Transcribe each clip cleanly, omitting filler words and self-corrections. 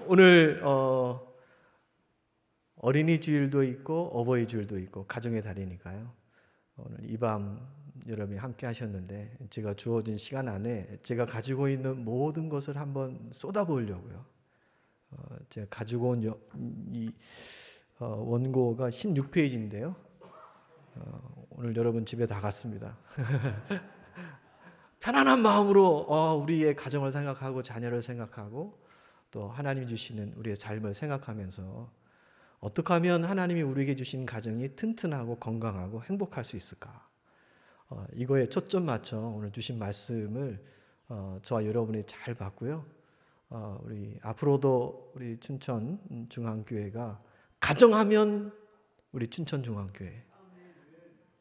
오늘 어린이 주일도 있고 어버이 주일도 있고 가정의 달이니까요. 오늘 이 밤 여러분이 함께 하셨는데 제가 주어진 시간 안에 제가 가지고 있는 모든 것을 한번 쏟아보려고요. 제가 가지고 온 이 원고가 16페이지인데요. 오늘 여러분 집에 다 갔습니다. 편안한 마음으로 우리의 가정을 생각하고 자녀를 생각하고 또 하나님이 주시는 우리의 삶을 생각하면서 어떻게 하면 하나님이 우리에게 주신 가정이 튼튼하고 건강하고 행복할 수 있을까? 이거에 초점 맞춰 오늘 주신 말씀을 저와 여러분이 잘 봤고요. 우리 앞으로도 우리 춘천중앙교회가 가정하면 우리 춘천중앙교회,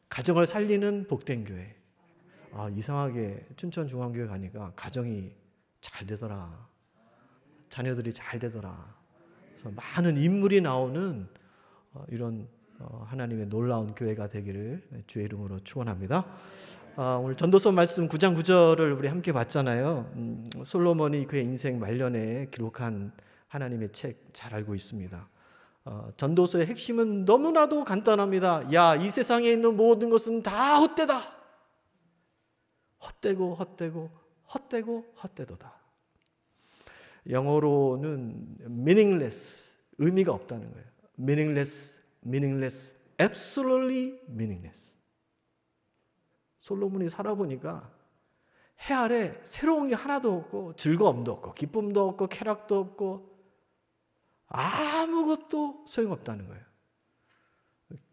가정을 살리는 복된 교회. 이상하게 춘천중앙교회 가니까 가정이 잘 되더라. 자녀들이 잘 되더라. 그래서 많은 인물이 나오는 이런 하나님의 놀라운 교회가 되기를 주의 이름으로 축원합니다. 오늘 전도서 말씀 9장 9절을 우리 함께 봤잖아요. 솔로몬이 그의 인생 말년에 기록한 하나님의 책 잘 알고 있습니다. 전도서의 핵심은 너무나도 간단합니다. 야, 이 세상에 있는 모든 것은 다 헛되다. 헛되고 헛되고 헛되고 헛되도다. 영어로는 meaningless, 의미가 없다는 거예요. meaningless, meaningless, absolutely meaningless. 솔로몬이 살아보니까 해 아래 새로운 게 하나도 없고 즐거움도 없고 기쁨도 없고 쾌락도 없고 아무것도 소용없다는 거예요.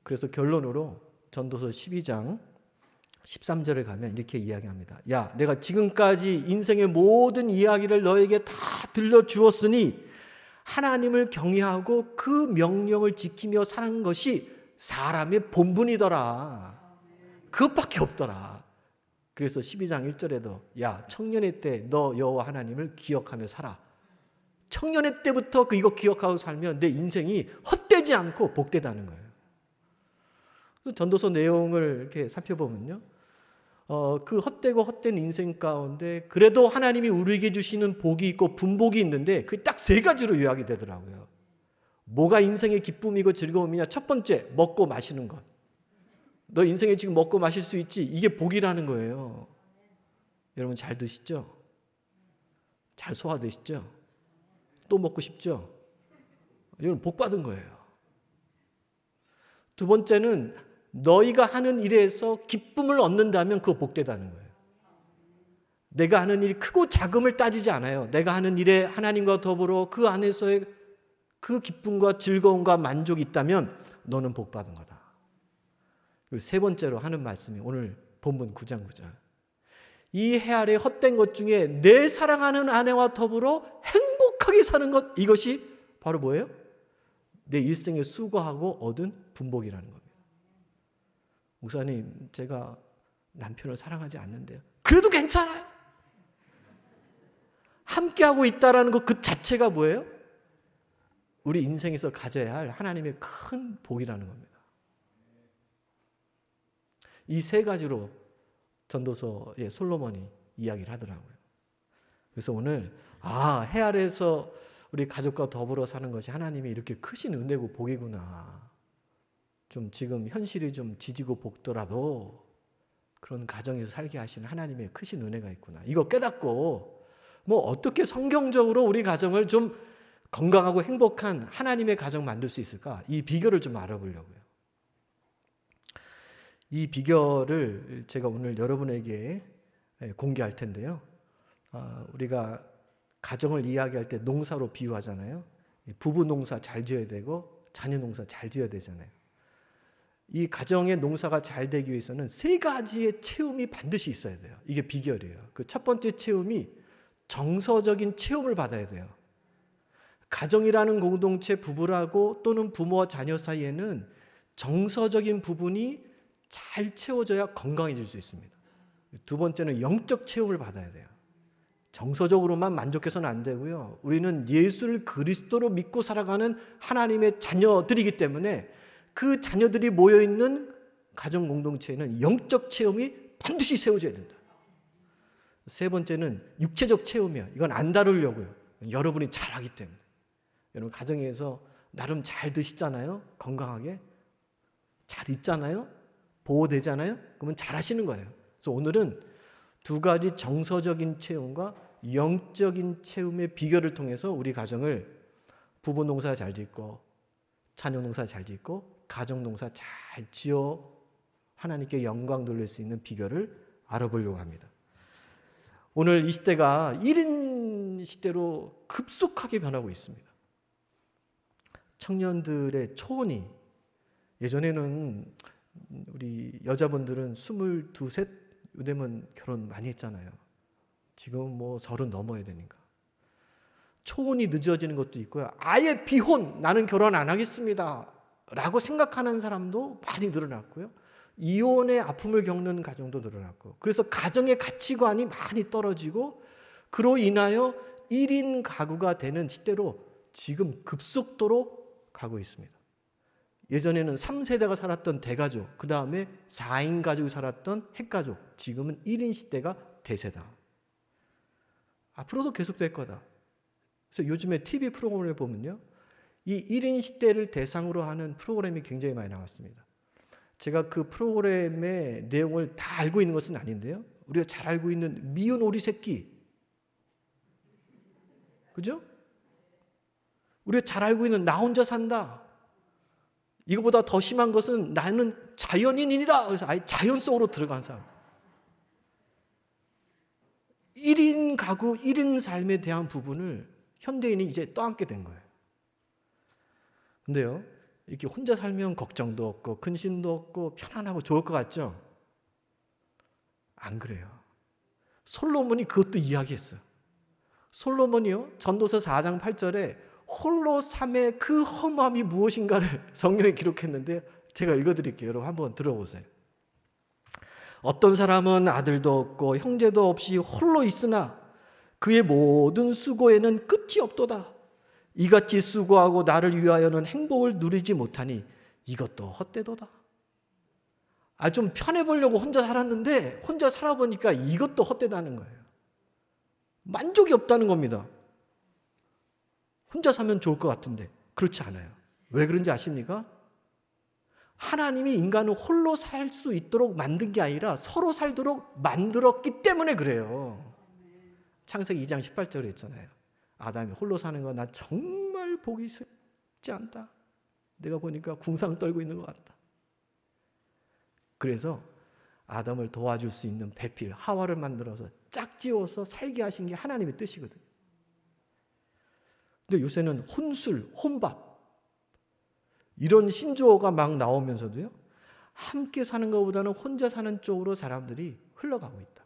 그래서 결론으로 전도서 12장 13절에 가면 이렇게 이야기합니다. 야, 내가 지금까지 인생의 모든 이야기를 너에게 다 들려주었으니 하나님을 경외하고 그 명령을 지키며 사는 것이 사람의 본분이더라. 그것밖에 없더라. 그래서 12장 1절에도 야, 청년의 때 너 여호와 하나님을 기억하며 살아. 청년의 때부터 이거 기억하고 살면 내 인생이 헛되지 않고 복되다는 거예요. 그래서 전도서 내용을 이렇게 살펴보면요. 그 헛되고 헛된 인생 가운데 그래도 하나님이 우리에게 주시는 복이 있고 분복이 있는데 그게 딱 세 가지로 요약이 되더라고요. 뭐가 인생의 기쁨이고 즐거움이냐? 첫 번째, 먹고 마시는 것. 너 인생에 지금 먹고 마실 수 있지? 이게 복이라는 거예요. 여러분 잘 드시죠? 잘 소화되시죠? 또 먹고 싶죠? 여러분 복 받은 거예요. 두 번째는 너희가 하는 일에서 기쁨을 얻는다면 그거 복되다는 거예요. 내가 하는 일이 크고 작음을 따지지 않아요. 내가 하는 일에 하나님과 더불어 그 안에서의 그 기쁨과 즐거움과 만족이 있다면 너는 복 받은 거다. 그리고 세 번째로 하는 말씀이 오늘 본문 9장 9절. 이 해 아래 헛된 것 중에 내 사랑하는 아내와 더불어 행복하게 사는 것, 이것이 바로 뭐예요? 내 일생에 수고하고 얻은 분복이라는 겁니다. 목사님, 제가 남편을 사랑하지 않는데요. 그래도 괜찮아요. 함께하고 있다는 것 그 자체가 뭐예요? 우리 인생에서 가져야 할 하나님의 큰 복이라는 겁니다. 이 세 가지로 전도서의 솔로몬이 이야기를 하더라고요. 그래서 오늘 해 아래에서 우리 가족과 더불어 사는 것이 하나님이 이렇게 크신 은혜고 복이구나. 좀 지금 현실이 좀 지지고 볶더라도 그런 가정에서 살게 하시는 하나님의 크신 은혜가 있구나. 이거 깨닫고 어떻게 성경적으로 우리 가정을 좀 건강하고 행복한 하나님의 가정 만들 수 있을까? 이 비결을 좀 알아보려고요. 이 비결을 제가 오늘 여러분에게 공개할 텐데요. 우리가 가정을 이야기할 때 농사로 비유하잖아요. 부부 농사 잘 지어야 되고 자녀 농사 잘 지어야 되잖아요. 이 가정의 농사가 잘 되기 위해서는 세 가지의 체험이 반드시 있어야 돼요. 이게 비결이에요. 그 첫 번째 체험이 정서적인 체험을 받아야 돼요. 가정이라는 공동체, 부부라고 또는 부모와 자녀 사이에는 정서적인 부분이 잘 채워져야 건강해질 수 있습니다. 두 번째는 영적 체험을 받아야 돼요. 정서적으로만 만족해서는 안 되고요. 우리는 예수를 그리스도로 믿고 살아가는 하나님의 자녀들이기 때문에 그 자녀들이 모여있는 가정 공동체에는 영적 체험이 반드시 세워져야 된다. 세 번째는 육체적 체험이야. 이건 안 다루려고요. 여러분이 잘하기 때문에. 여러분 가정에서 나름 잘 드시잖아요. 건강하게. 잘 입잖아요. 보호되잖아요. 그러면 잘하시는 거예요. 그래서 오늘은 두 가지 정서적인 체험과 영적인 체험의 비결을 통해서 우리 가정을 부부 농사 잘 짓고 자녀 농사 잘 짓고 가정 농사 잘 지어 하나님께 영광 돌릴 수 있는 비결을 알아보려고 합니다. 오늘 이 시대가 1인 시대로 급속하게 변하고 있습니다. 청년들의 초혼이 예전에는 우리 여자분들은 22, 셋 되면 결혼 많이 했잖아요. 지금 뭐 30 넘어야 되니까. 초혼이 늦어지는 것도 있고요. 아예 비혼, 나는 결혼 안 하겠습니다 라고 생각하는 사람도 많이 늘어났고요. 이혼의 아픔을 겪는 가정도 늘어났고, 그래서 가정의 가치관이 많이 떨어지고 그로 인하여 1인 가구가 되는 시대로 지금 급속도로 가고 있습니다. 예전에는 3세대가 살았던 대가족, 그 다음에 4인 가족이 살았던 핵가족, 지금은 1인 시대가 대세다. 앞으로도 계속될 거다. 그래서 요즘에 TV 프로그램을 보면요, 이 1인 시대를 대상으로 하는 프로그램이 굉장히 많이 나왔습니다. 제가 그 프로그램의 내용을 다 알고 있는 것은 아닌데요, 우리가 잘 알고 있는 미운 오리 새끼, 그죠? 우리가 잘 알고 있는 나 혼자 산다. 이거보다 더 심한 것은 나는 자연인이다. 그래서 아예 자연 속으로 들어간 사람. 1인 가구, 1인 삶에 대한 부분을 현대인이 이제 떠안게 된 거예요. 근데요, 이렇게 혼자 살면 걱정도 없고 근심도 없고 편안하고 좋을 것 같죠? 안 그래요. 솔로몬이 그것도 이야기했어요. 솔로몬이요, 전도서 4장 8절에 홀로 삶의 그 허무함이 무엇인가를 성경에 기록했는데 제가 읽어드릴게요. 여러분 한번 들어보세요. 어떤 사람은 아들도 없고 형제도 없이 홀로 있으나 그의 모든 수고에는 끝이 없도다. 이같이 수고하고 나를 위하여는 행복을 누리지 못하니 이것도 헛되도다. 좀 편해 보려고 혼자 살았는데 혼자 살아보니까 이것도 헛되다는 거예요. 만족이 없다는 겁니다. 혼자 사면 좋을 것 같은데 그렇지 않아요. 왜 그런지 아십니까? 하나님이 인간을 홀로 살 수 있도록 만든 게 아니라 서로 살도록 만들었기 때문에 그래요. 창세기 2장 18절에 있잖아요. 아담이 홀로 사는 거 나 정말 보기 쉽지 않다. 내가 보니까 궁상 떨고 있는 것 같다. 그래서 아담을 도와줄 수 있는 배필 하와를 만들어서 짝지어서 살게 하신 게 하나님의 뜻이거든요. 근데 요새는 혼술, 혼밥 이런 신조어가 막 나오면서도요, 함께 사는 것보다는 혼자 사는 쪽으로 사람들이 흘러가고 있다.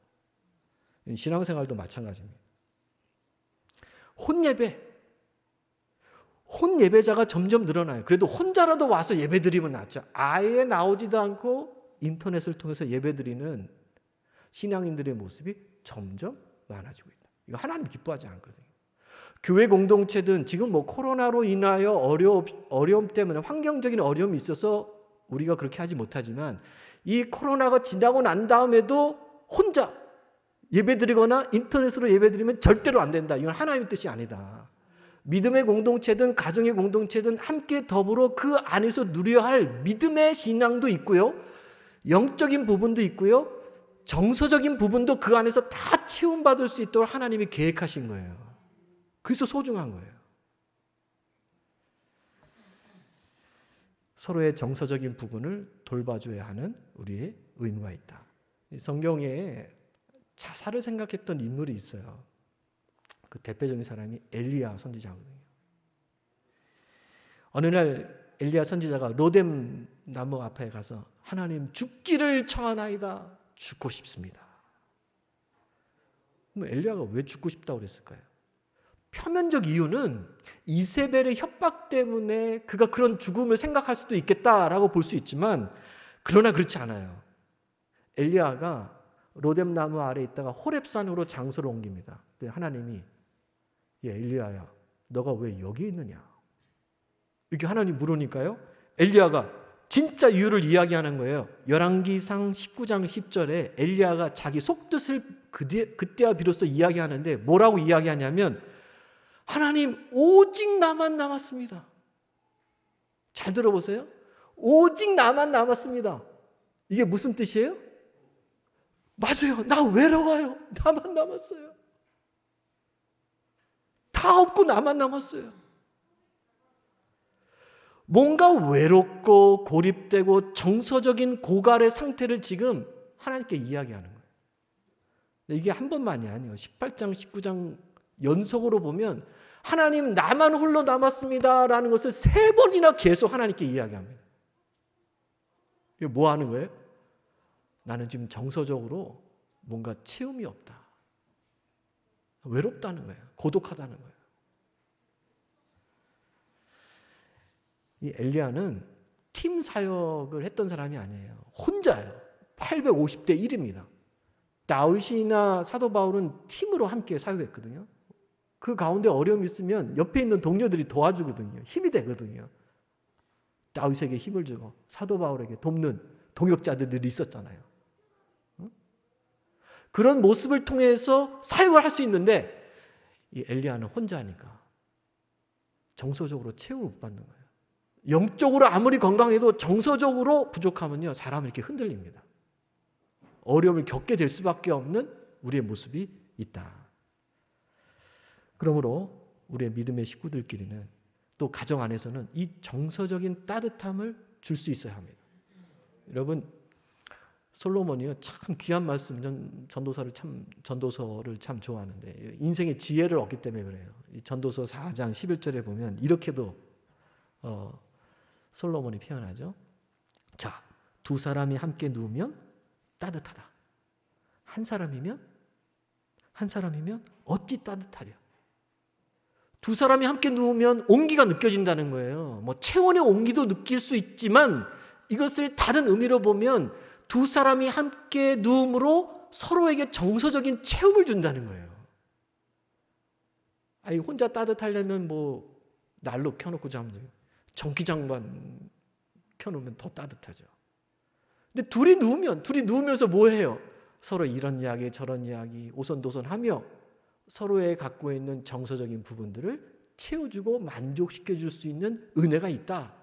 신앙생활도 마찬가지입니다. 혼예배자가 점점 늘어나요. 그래도 혼자라도 와서 예배드리면 낫죠. 아예 나오지도 않고 인터넷을 통해서 예배드리는 신앙인들의 모습이 점점 많아지고 있다. 이거 하나님 기뻐하지 않거든요. 교회 공동체든 지금 뭐 코로나로 인하여 어려움 때문에 환경적인 어려움이 있어서 우리가 그렇게 하지 못하지만 이 코로나가 지나고 난 다음에도 혼자 예배드리거나 인터넷으로 예배드리면 절대로 안 된다. 이건 하나님의 뜻이 아니다. 믿음의 공동체든 가정의 공동체든 함께 더불어 그 안에서 누려야 할 믿음의 신앙도 있고요, 영적인 부분도 있고요, 정서적인 부분도 그 안에서 다 체험받을 수 있도록 하나님이 계획하신 거예요. 그래서 소중한 거예요. 서로의 정서적인 부분을 돌봐줘야 하는 우리의 의무가 있다. 성경에 자살을 생각했던 인물이 있어요. 그 대표적인 사람이 엘리야 선지자거든요. 어느 날 엘리야 선지자가 로뎀 나무 앞에 가서 하나님 죽기를 청하나이다. 죽고 싶습니다. 그럼 엘리야가 왜 죽고 싶다고 그랬을까요? 표면적 이유는 이세벨의 협박 때문에 그가 그런 죽음을 생각할 수도 있겠다라고 볼 수 있지만, 그러나 그렇지 않아요. 엘리야가 로뎀 나무 아래 있다가 호렙산으로 장소를 옮깁니다. 근데 하나님이 엘리야야, 너가 왜 여기 있느냐? 이렇게 하나님 물으니까요, 엘리야가 진짜 이유를 이야기하는 거예요. 열왕기상 19장 10절에 엘리야가 자기 속뜻을 그때와 비로소 이야기하는데 뭐라고 이야기하냐면 하나님 오직 나만 남았습니다. 잘 들어보세요. 오직 나만 남았습니다. 이게 무슨 뜻이에요? 맞아요. 나 외로워요. 나만 남았어요. 다 없고 나만 남았어요. 뭔가 외롭고 고립되고 정서적인 고갈의 상태를 지금 하나님께 이야기하는 거예요. 이게 한 번만이 아니에요. 18장, 19장 연속으로 보면 하나님 나만 홀로 남았습니다 라는 것을 3번이나 계속 하나님께 이야기합니다. 이게 뭐 하는 거예요? 나는 지금 정서적으로 뭔가 채움이 없다. 외롭다는 거예요. 고독하다는 거예요. 이 엘리야는 팀 사역을 했던 사람이 아니에요. 혼자예요. 850대 1입니다. 다윗이나 사도 바울은 팀으로 함께 사역했거든요. 그 가운데 어려움이 있으면 옆에 있는 동료들이 도와주거든요. 힘이 되거든요. 다윗에게 힘을 주고 사도 바울에게 돕는 동역자들이 있었잖아요. 그런 모습을 통해서 사역을 할 수 있는데 이 엘리야는 혼자 하니까 정서적으로 채움을 못 받는 거예요. 영적으로 아무리 건강해도 정서적으로 부족하면요 사람은 이렇게 흔들립니다. 어려움을 겪게 될 수밖에 없는 우리의 모습이 있다. 그러므로 우리의 믿음의 식구들끼리는 또 가정 안에서는 이 정서적인 따뜻함을 줄 수 있어야 합니다. 여러분 솔로몬이요 참 귀한 말씀, 전도서를 참 좋아하는데 인생의 지혜를 얻기 때문에 그래요. 이 전도서 4장 11절에 보면 이렇게도 솔로몬이 표현하죠. 자, 2사람이 함께 누우면 따뜻하다. 한 사람이면 어찌 따뜻하랴. 2사람이 함께 누우면 온기가 느껴진다는 거예요. 뭐 체온의 온기도 느낄 수 있지만 이것을 다른 의미로 보면 2사람이 함께 누움으로 서로에게 정서적인 체험을 준다는 거예요. 아니 혼자 따뜻하려면 뭐 난로 켜놓고 자면 돼요. 전기장만 켜놓으면 더 따뜻하죠. 근데 둘이 누우면서 뭐 해요? 서로 이런 이야기 저런 이야기 오선도선하며 서로의 갖고 있는 정서적인 부분들을 채워주고 만족시켜줄 수 있는 은혜가 있다.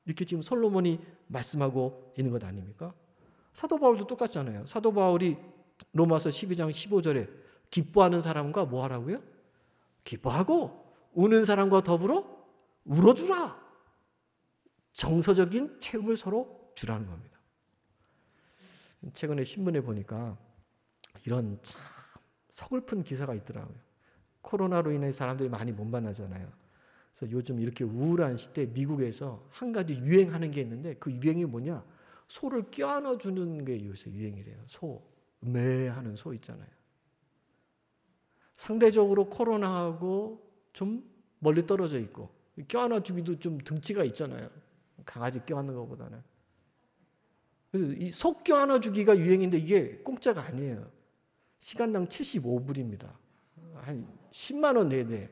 이렇게 지금 솔로몬이 말씀하고 있는 것 아닙니까? 사도 바울도 똑같잖아요. 사도 바울이 로마서 12장 15절에 기뻐하는 사람과 뭐 하라고요? 기뻐하고 우는 사람과 더불어 울어주라. 정서적인 체험을 서로 주라는 겁니다. 최근에 신문에 보니까 이런 참 서글픈 기사가 있더라고요. 코로나로 인해 사람들이 많이 못 만나잖아요. 그래서 요즘 이렇게 우울한 시대에 미국에서 한 가지 유행하는 게 있는데 그 유행이 뭐냐? 소를 껴안아 주는 게 요새 유행이래요. 소, 매하는 소 있잖아요. 상대적으로 코로나하고 좀 멀리 떨어져 있고 껴안아 주기도 좀 등치가 있잖아요. 강아지 껴안는 것보다는. 그래서 이 소 껴안아 주기가 유행인데 이게 공짜가 아니에요. 시간당 75불입니다. 한 10만 원 내내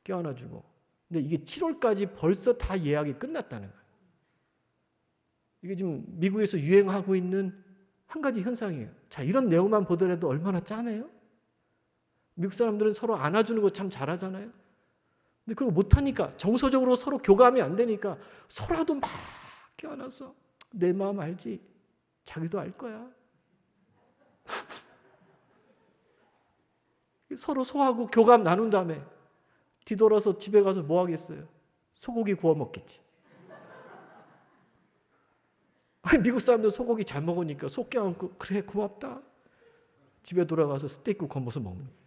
껴안아 주고. 근데 이게 7월까지 벌써 다 예약이 끝났다는 거예요. 이게 지금 미국에서 유행하고 있는 한 가지 현상이에요. 자, 이런 내용만 보더라도 얼마나 짠해요? 미국 사람들은 서로 안아주는 거 참 잘하잖아요. 근데 그걸 못하니까 정서적으로 서로 교감이 안 되니까 소라도 막 껴안아서 내 마음 알지? 자기도 알 거야. 서로 소하고 교감 나눈 다음에 뒤돌아서 집에 가서 뭐 하겠어요? 소고기 구워 먹겠지. 아니, 미국 사람들 소고기 잘 먹으니까 소 껴안고 그래 고맙다. 집에 돌아가서 스테이크 구워서 먹는 거예요.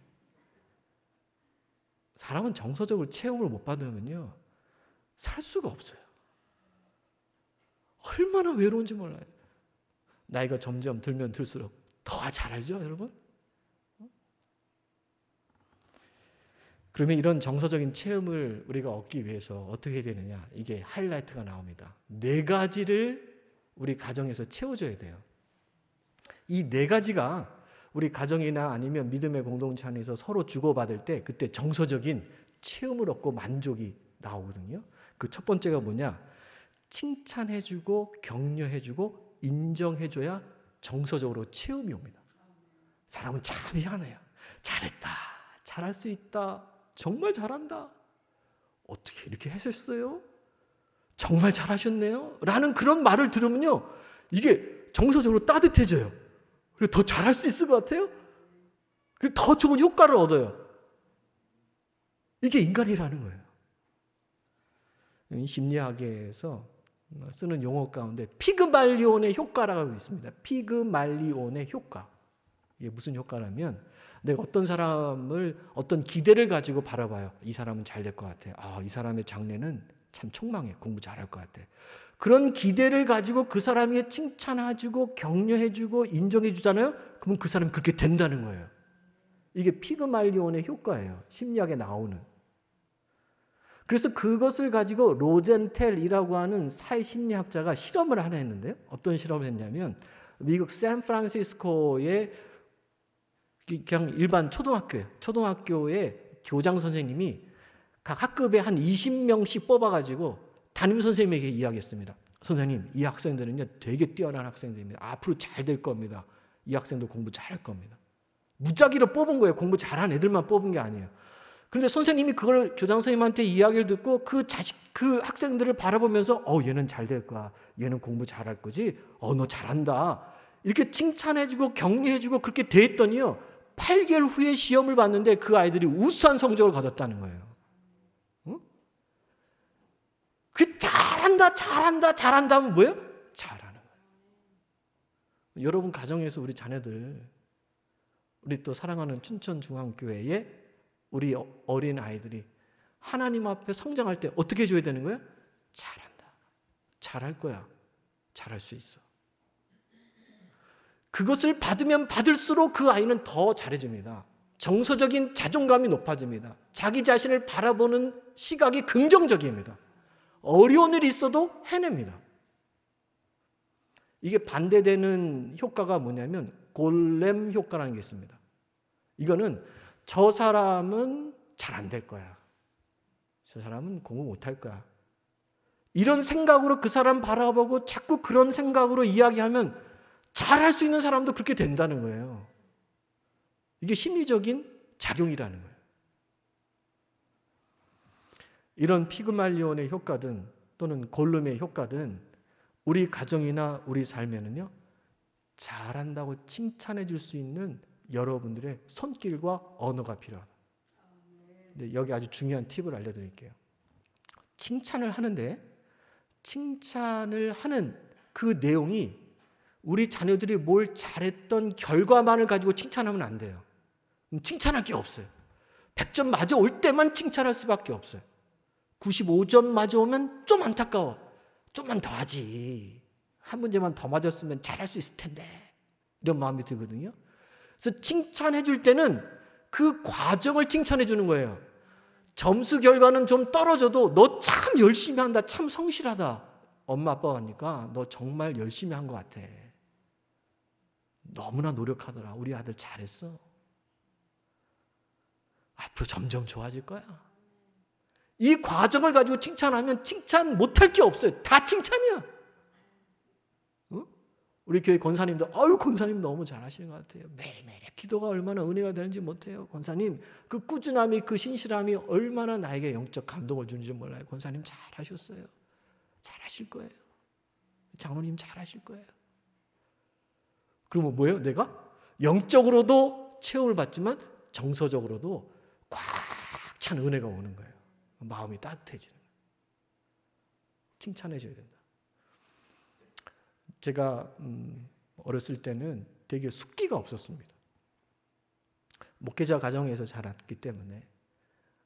사람은 정서적으로 체험을 못 받으면요 살 수가 없어요. 얼마나 외로운지 몰라요. 나이가 점점 들면 들수록 더 잘 알죠, 여러분? 그러면 이런 정서적인 체험을 우리가 얻기 위해서 어떻게 해야 되느냐? 이제 하이라이트가 나옵니다. 4가지를 우리 가정에서 채워줘야 돼요. 이 4가지가 우리 가정이나 아니면 믿음의 공동체 안에서 서로 주고받을 때 그때 정서적인 체험을 얻고 만족이 나오거든요. 그 첫 번째가 뭐냐? 칭찬해주고 격려해주고 인정해줘야 정서적으로 체험이 옵니다. 사람은 참 희한해요. 잘했다, 잘할 수 있다, 정말 잘한다, 어떻게 이렇게 하셨어요? 정말 잘하셨네요? 라는 그런 말을 들으면요, 이게 정서적으로 따뜻해져요. 그리고 더 잘할 수 있을 것 같아요. 그리고 더 좋은 효과를 얻어요. 이게 인간이라는 거예요. 심리학에서 쓰는 용어 가운데 피그말리온의 효과라고 있습니다. 피그말리온의 효과. 이게 무슨 효과라면, 내가 어떤 사람을 어떤 기대를 가지고 바라봐요. 이 사람은 잘 될 것 같아. 이 사람의 장래는 참 촉망해. 공부 잘할 것 같아. 그런 기대를 가지고 그 사람에게 칭찬해주고 격려해주고 인정해주잖아요. 그러면 그 사람이 그렇게 된다는 거예요. 이게 피그말리온의 효과예요. 심리학에 나오는. 그래서 그것을 가지고 로젠텔이라고 하는 사회심리학자가 실험을 하나 했는데요. 어떤 실험을 했냐면, 미국 샌프란시스코의 그냥 일반 초등학교의 교장 선생님이 각 학급에 한 20명씩 뽑아가지고 담임 선생님에게 이야기했습니다. 선생님, 이 학생들은요 되게 뛰어난 학생들입니다. 앞으로 잘 될 겁니다. 이 학생도 공부 잘할 겁니다. 무작위로 뽑은 거예요. 공부 잘한 애들만 뽑은 게 아니에요. 그런데 선생님이 그걸 교장 선생님한테 이야기를 듣고 그 학생들을 바라보면서 얘는 잘 될 거야. 얘는 공부 잘할 거지. 너 잘한다. 이렇게 칭찬해주고 격려해주고 그렇게 됐더니요, 8개월 후에 시험을 봤는데 그 아이들이 우수한 성적을 거뒀다는 거예요. 응? 그 잘한다 하면 뭐예요? 잘하는 거예요. 여러분 가정에서 우리 자녀들, 우리 또 사랑하는 춘천중앙교회에 우리 어린 아이들이 하나님 앞에 성장할 때 어떻게 해줘야 되는 거예요? 잘한다. 잘할 거야. 잘할 수 있어. 그것을 받으면 받을수록 그 아이는 더 잘해집니다. 정서적인 자존감이 높아집니다. 자기 자신을 바라보는 시각이 긍정적입니다. 어려운 일이 있어도 해냅니다. 이게 반대되는 효과가 뭐냐면 골렘 효과라는 게 있습니다. 이거는 저 사람은 잘 안 될 거야. 저 사람은 공부 못할 거야. 이런 생각으로 그 사람 바라보고 자꾸 그런 생각으로 이야기하면 잘할 수 있는 사람도 그렇게 된다는 거예요. 이게 심리적인 작용이라는 거예요. 이런 피그말리온의 효과든 또는 골룸의 효과든 우리 가정이나 우리 삶에는요, 잘한다고 칭찬해 줄 수 있는 여러분들의 손길과 언어가 필요하다. 근데 여기 아주 중요한 팁을 알려드릴게요. 칭찬을 하는데 칭찬을 하는 그 내용이 우리 자녀들이 뭘 잘했던 결과만을 가지고 칭찬하면 안 돼요. 칭찬할 게 없어요. 100점 맞아 올 때만 칭찬할 수밖에 없어요. 95점 맞아 오면 좀 안타까워. 좀만 더 하지. 한 문제만 더 맞았으면 잘할 수 있을 텐데. 이런 마음이 들거든요. 그래서 칭찬해 줄 때는 그 과정을 칭찬해 주는 거예요. 점수 결과는 좀 떨어져도 너 참 열심히 한다. 참 성실하다. 엄마 아빠가 하니까 너 정말 열심히 한 것 같아. 너무나 노력하더라. 우리 아들 잘했어. 앞으로 점점 좋아질 거야. 이 과정을 가지고 칭찬하면 칭찬 못할 게 없어요. 다 칭찬이야. 어? 우리 교회 권사님도 권사님 너무 잘하시는 것 같아요. 매일매일 기도가 얼마나 은혜가 되는지 못해요. 권사님 그 꾸준함이, 그 신실함이 얼마나 나에게 영적 감동을 주는지 몰라요. 권사님 잘하셨어요. 잘하실 거예요. 장로님 잘하실 거예요. 그러면 뭐예요? 내가 영적으로도 체험을 받지만 정서적으로도 꽉 찬 은혜가 오는 거예요. 마음이 따뜻해지는 거예요. 칭찬해 줘야 된다. 제가 어렸을 때는 되게 숙기가 없었습니다. 목회자 가정에서 자랐기 때문에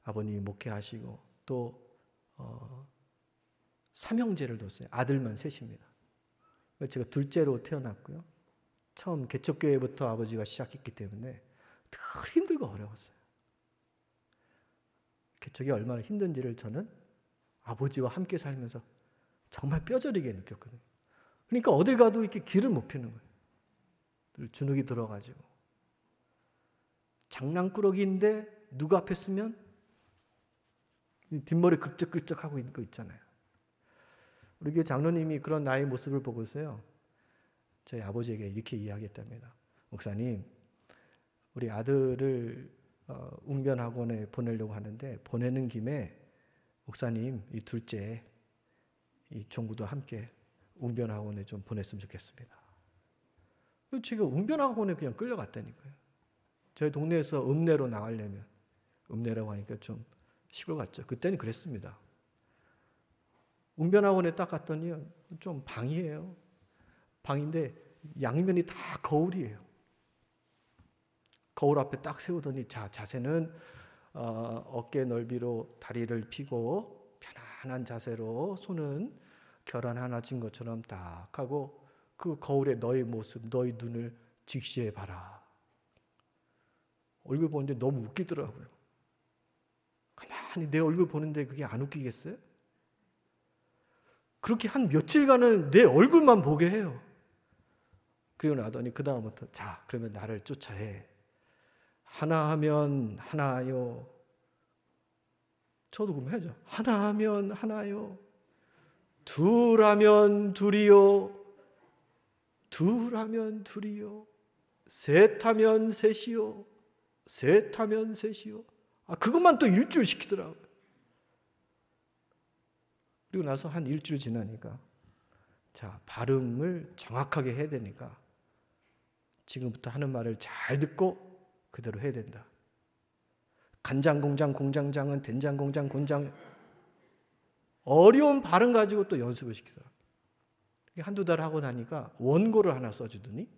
아버님이 목회하시고 또 삼형제를 뒀어요. 아들만 셋입니다. 제가 둘째로 태어났고요. 처음 개척교회부터 아버지가 시작했기 때문에 늘 힘들고 어려웠어요. 개척이 얼마나 힘든지를 저는 아버지와 함께 살면서 정말 뼈저리게 느꼈거든요. 그러니까 어딜 가도 이렇게 길을 못 피는 거예요. 늘 주눅이 들어가지고. 장난꾸러기인데 누가 앞에 쓰면 뒷머리 긁적긁적하고 있는 거 있잖아요. 우리 교회 장로님이 그런 나의 모습을 보고서요, 저희 아버지에게 이렇게 이야기했답니다. 목사님, 우리 아들을 웅변학원에 보내려고 하는데 보내는 김에 목사님 이 둘째 이 종구도 함께 웅변학원에 좀 보냈으면 좋겠습니다. 제가 웅변학원에 그냥 끌려갔다니까요. 저희 동네에서 읍내로 나가려면, 읍내라고 하니까 좀 시골 같죠. 그때는 그랬습니다. 웅변학원에 딱 갔더니 좀 방이에요. 방인데 양면이 다 거울이에요. 거울 앞에 딱 세우더니 자세는 어깨 넓이로 다리를 펴고 편안한 자세로 손은 결혼 하나 진 것처럼 딱 하고 그 거울에 너의 모습, 너의 눈을 직시해 봐라. 얼굴 보는데 너무 웃기더라고요. 가만히 내 얼굴 보는데 그게 안 웃기겠어요? 그렇게 한 며칠간은 내 얼굴만 보게 해요. 그리고 나더니 그 다음부터 자, 그러면 나를 쫓아해. 하나 하면 하나요. 저도 그럼 해야죠. 하나 하면 하나요. 둘 하면 둘이요. 둘 하면 둘이요. 셋 하면 셋이요. 셋 하면 셋이요. 그것만 또 일주일 시키더라고요. 그리고 나서 한 일주일 지나니까 자, 발음을 정확하게 해야 되니까 지금부터 하는 말을 잘 듣고 그대로 해야 된다. 간장공장 공장장은 된장공장 곤장, 어려운 발음 가지고 또 연습을 시키더라고요. 한두 달 하고 나니까 원고를 하나 써주더니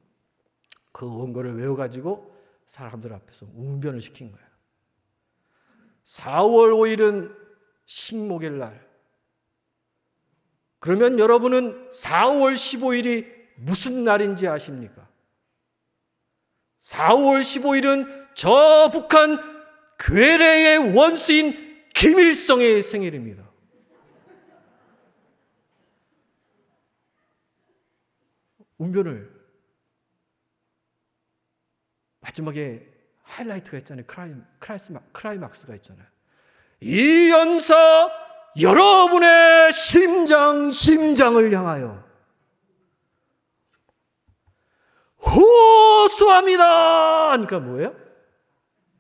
그 원고를 외워가지고 사람들 앞에서 웅변을 시킨 거예요. 4월 5일은 식목일 날. 그러면 여러분은 4월 15일이 무슨 날인지 아십니까? 4월 15일은 저 북한 괴뢰의 원수인 김일성의 생일입니다. 웅변을 마지막에 하이라이트가 있잖아요. 클라이막스가 있잖아요. 이 연사 여러분의 심장을 향하여 호소합니다. 그러니까 뭐예요?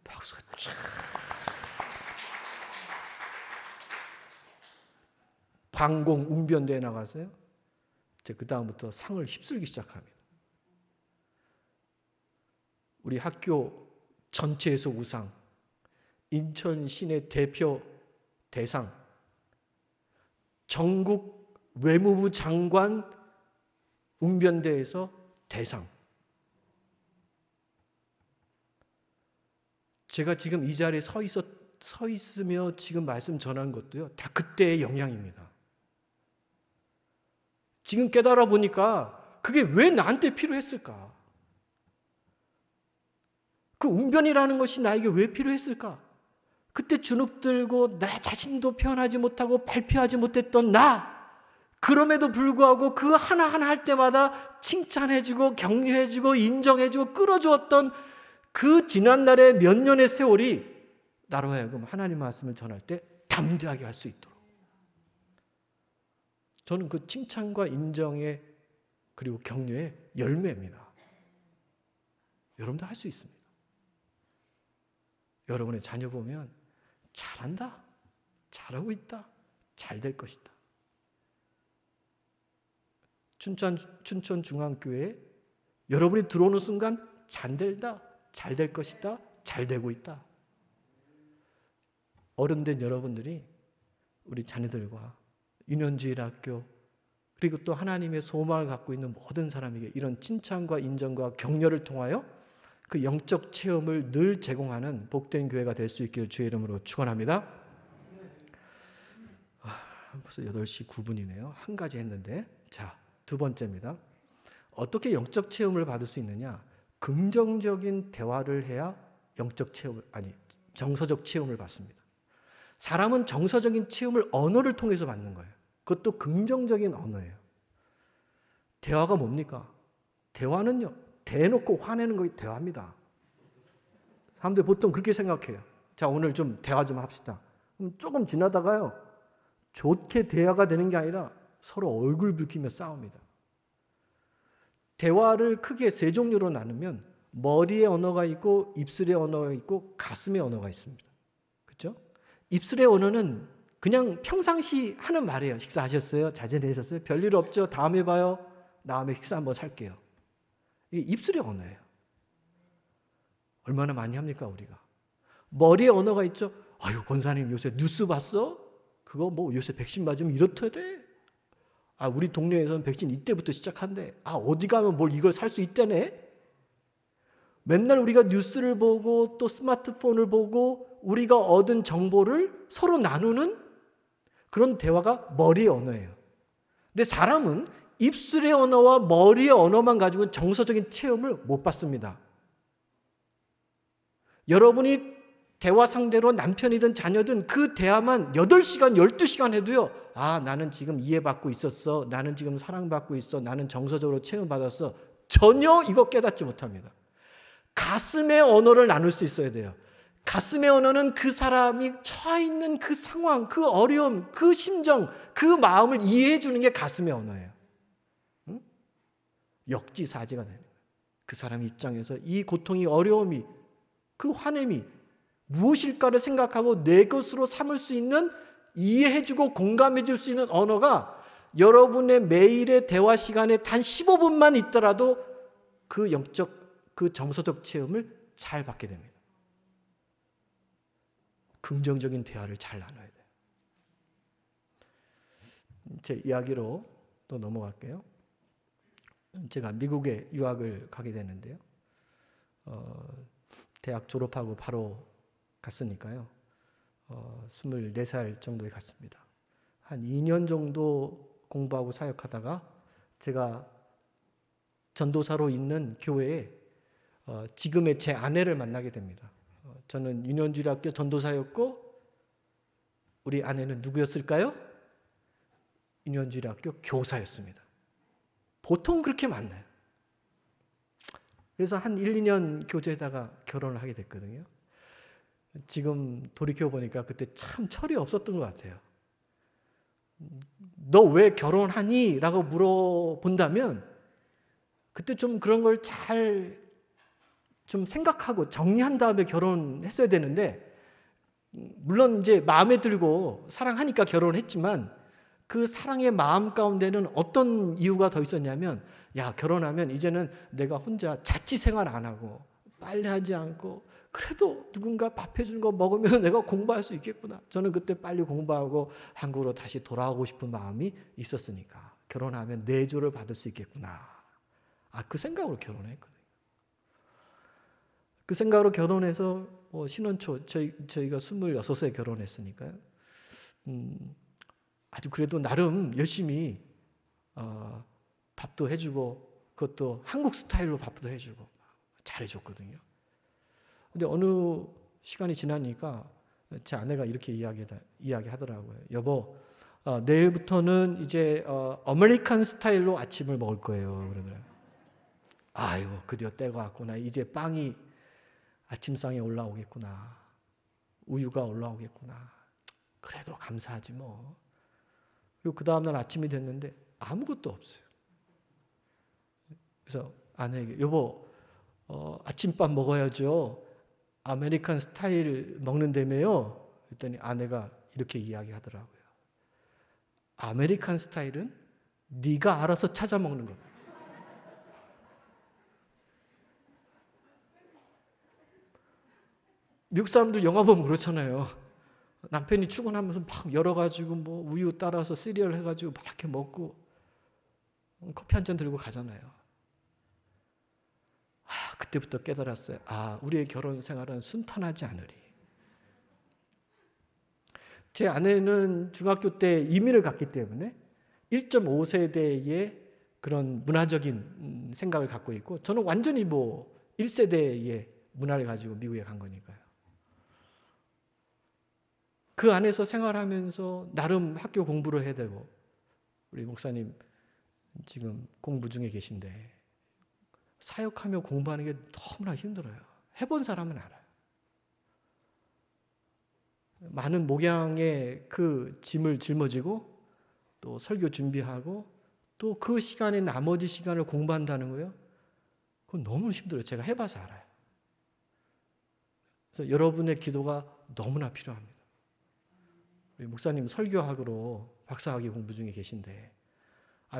박수가 쫙. 방공 웅변대에 나가서요. 그 다음부터 상을 휩쓸기 시작합니다. 우리 학교 전체에서 우상, 인천 시내 대표 대상, 전국 외무부 장관 웅변대에서 대상. 제가 지금 이 자리에 서 있으며 지금 말씀 전하는 것도요, 다 그때의 영향입니다. 지금 깨달아 보니까 그게 왜 나한테 필요했을까? 그 웅변이라는 것이 나에게 왜 필요했을까? 그때 주눅 들고 나 자신도 표현하지 못하고 발표하지 못했던 나, 그럼에도 불구하고 그 하나하나 할 때마다 칭찬해주고 격려해주고 인정해주고 끌어주었던 그 지난날의 몇 년의 세월이 나로 하여금 하나님 말씀을 전할 때 담대하게 할 수 있도록, 저는 그 칭찬과 인정의 그리고 격려의 열매입니다. 여러분도 할 수 있습니다. 여러분의 자녀 보면 잘한다, 잘하고 있다, 잘 될 것이다. 춘천중앙교회에 여러분이 들어오는 순간 잘된다, 잘 될 것이다, 잘 되고 있다. 어른된 여러분들이 우리 자녀들과 유년주일학교 그리고 또 하나님의 소망을 갖고 있는 모든 사람에게 이런 칭찬과 인정과 격려를 통하여 그 영적 체험을 늘 제공하는 복된 교회가 될 수 있기를 주의 이름으로 축원합니다. 벌써 8시 9분이네요. 한 가지 했는데, 자, 두 번째입니다. 어떻게 영적 체험을 받을 수 있느냐? 긍정적인 대화를 해야 영적 체험을, 정서적 체험을 받습니다. 사람은 정서적인 체험을 언어를 통해서 받는 거예요. 그것도 긍정적인 언어예요. 대화가 뭡니까? 대화는요, 대놓고 화내는 것이 대화입니다. 사람들이 보통 그렇게 생각해요. 자, 오늘 좀 대화 좀 합시다. 그럼 조금 지나다가요, 좋게 대화가 되는 게 아니라 서로 얼굴 붉히며 싸웁니다. 대화를 크게 세 종류로 나누면 머리의 언어가 있고 입술의 언어가 있고 가슴의 언어가 있습니다. 그렇죠? 입술의 언어는 그냥 평상시 하는 말이에요. 식사하셨어요? 잘 지내셨어요? 별일 없죠? 다음에 봐요. 다음에 식사 한번 살게요. 이게 입술의 언어예요. 얼마나 많이 합니까 우리가? 머리의 언어가 있죠. 아유 권사님 요새 뉴스 봤어? 그거 뭐 요새 백신 맞으면 이렇더래. 아 우리 동네에서는 백신 이때부터 시작한대. 아 어디 가면 뭘 이걸 살 수 있다네. 맨날 우리가 뉴스를 보고 또 스마트폰을 보고 우리가 얻은 정보를 서로 나누는 그런 대화가 머리의 언어예요. 근데 사람은 입술의 언어와 머리의 언어만 가지고는 정서적인 체험을 못 받습니다. 여러분이 대화 상대로 남편이든 자녀든 그 대화만 8시간, 12시간 해도요. 아, 나는 지금 이해받고 있었어. 나는 지금 사랑받고 있어. 나는 정서적으로 체험받았어. 전혀 이거 깨닫지 못합니다. 가슴의 언어를 나눌 수 있어야 돼요. 가슴의 언어는 그 사람이 처해 있는 그 상황, 그 어려움, 그 심정, 그 마음을 이해해 주는 게 가슴의 언어예요. 응? 역지사지가 되는 거예요. 그 사람 입장에서 이 고통이, 어려움이, 그 화냄이 무엇일까를 생각하고 내 것으로 삼을 수 있는, 이해해주고 공감해 줄 수 있는 언어가 여러분의 매일의 대화 시간에 단 15분만 있더라도 그 영적, 그 정서적 체험을 잘 받게 됩니다. 긍정적인 대화를 잘 나눠야 돼요. 제 이야기로 또 넘어갈게요. 제가 미국에 유학을 가게 됐는데요. 대학 졸업하고 바로 갔으니까요. 24살 정도에 갔습니다. 한 2년 정도 공부하고 사역하다가 제가 전도사로 있는 교회에 지금의 제 아내를 만나게 됩니다. 저는 유년주일학교 전도사였고 우리 아내는 누구였을까요? 유년주일학교 교사였습니다. 보통 그렇게 만나요. 그래서 한 1, 2년 교제하다가 결혼을 하게 됐거든요. 지금 돌이켜보니까 그때 참 철이 없었던 것 같아요. 너 왜 결혼하니? 라고 물어본다면 그때 좀 그런 걸 잘 좀 생각하고 정리한 다음에 결혼했어야 되는데, 물론 이제 마음에 들고 사랑하니까 결혼을 했지만 그 사랑의 마음 가운데는 어떤 이유가 더 있었냐면, 야, 결혼하면 이제는 내가 혼자 자취 생활 안 하고 빨래하지 않고 그래도 누군가 밥 해주는 거 먹으면 내가 공부할 수 있겠구나. 저는 그때 빨리 공부하고 한국으로 다시 돌아오고 싶은 마음이 있었으니까 결혼하면 내조를 받을 수 있겠구나. 그 생각으로 결혼했거든요. 그 생각으로 결혼해서 신혼초 저희가 26에 결혼했으니까요. 아주 그래도 나름 열심히 밥도 해주고, 그것도 한국 스타일로 밥도 해주고 잘해줬거든요. 근데 어느 시간이 지나니까 제 아내가 이렇게 이야기하더라고요. 여보, 내일부터는 이제 아메리칸 스타일로 아침을 먹을 거예요. 그러더라고요. 아유, 드디어 때가 왔구나. 이제 빵이 아침상에 올라오겠구나. 우유가 올라오겠구나. 그래도 감사하지 뭐. 그리고 그 다음날 아침이 됐는데 아무것도 없어요. 그래서 아내에게, 여보, 아침밥 먹어야죠. 아메리칸 스타일 먹는다며요. 그랬더니 아내가 이렇게 이야기하더라고요. 아메리칸 스타일은 네가 알아서 찾아 먹는 거다. 미국 사람들 영화 보면 그렇잖아요. 남편이 출근하면서 막 열어가지고 뭐 우유 따라서 시리얼 해가지고 막 이렇게 먹고 커피 한 잔 들고 가잖아요. 그때부터 깨달았어요. 우리의 결혼 생활은 순탄하지 않으리. 제 아내는 중학교 때 이민을 갔기 때문에 1.5세대의 그런 문화적인 생각을 갖고 있고, 저는 완전히 1세대의 문화를 가지고 미국에 간 거니까요. 그 안에서 생활하면서 나름 학교 공부를 해야 되고, 우리 목사님 지금 공부 중에 계신데 사역하며 공부하는 게 너무나 힘들어요. 해본 사람은 알아요. 많은 목양의 그 짐을 짊어지고 또 설교 준비하고 또 그 시간에 나머지 시간을 공부한다는 거예요. 그건 너무 힘들어요. 제가 해봐서 알아요. 그래서 여러분의 기도가 너무나 필요합니다. 우리 목사님 설교학으로 박사학위 공부 중에 계신데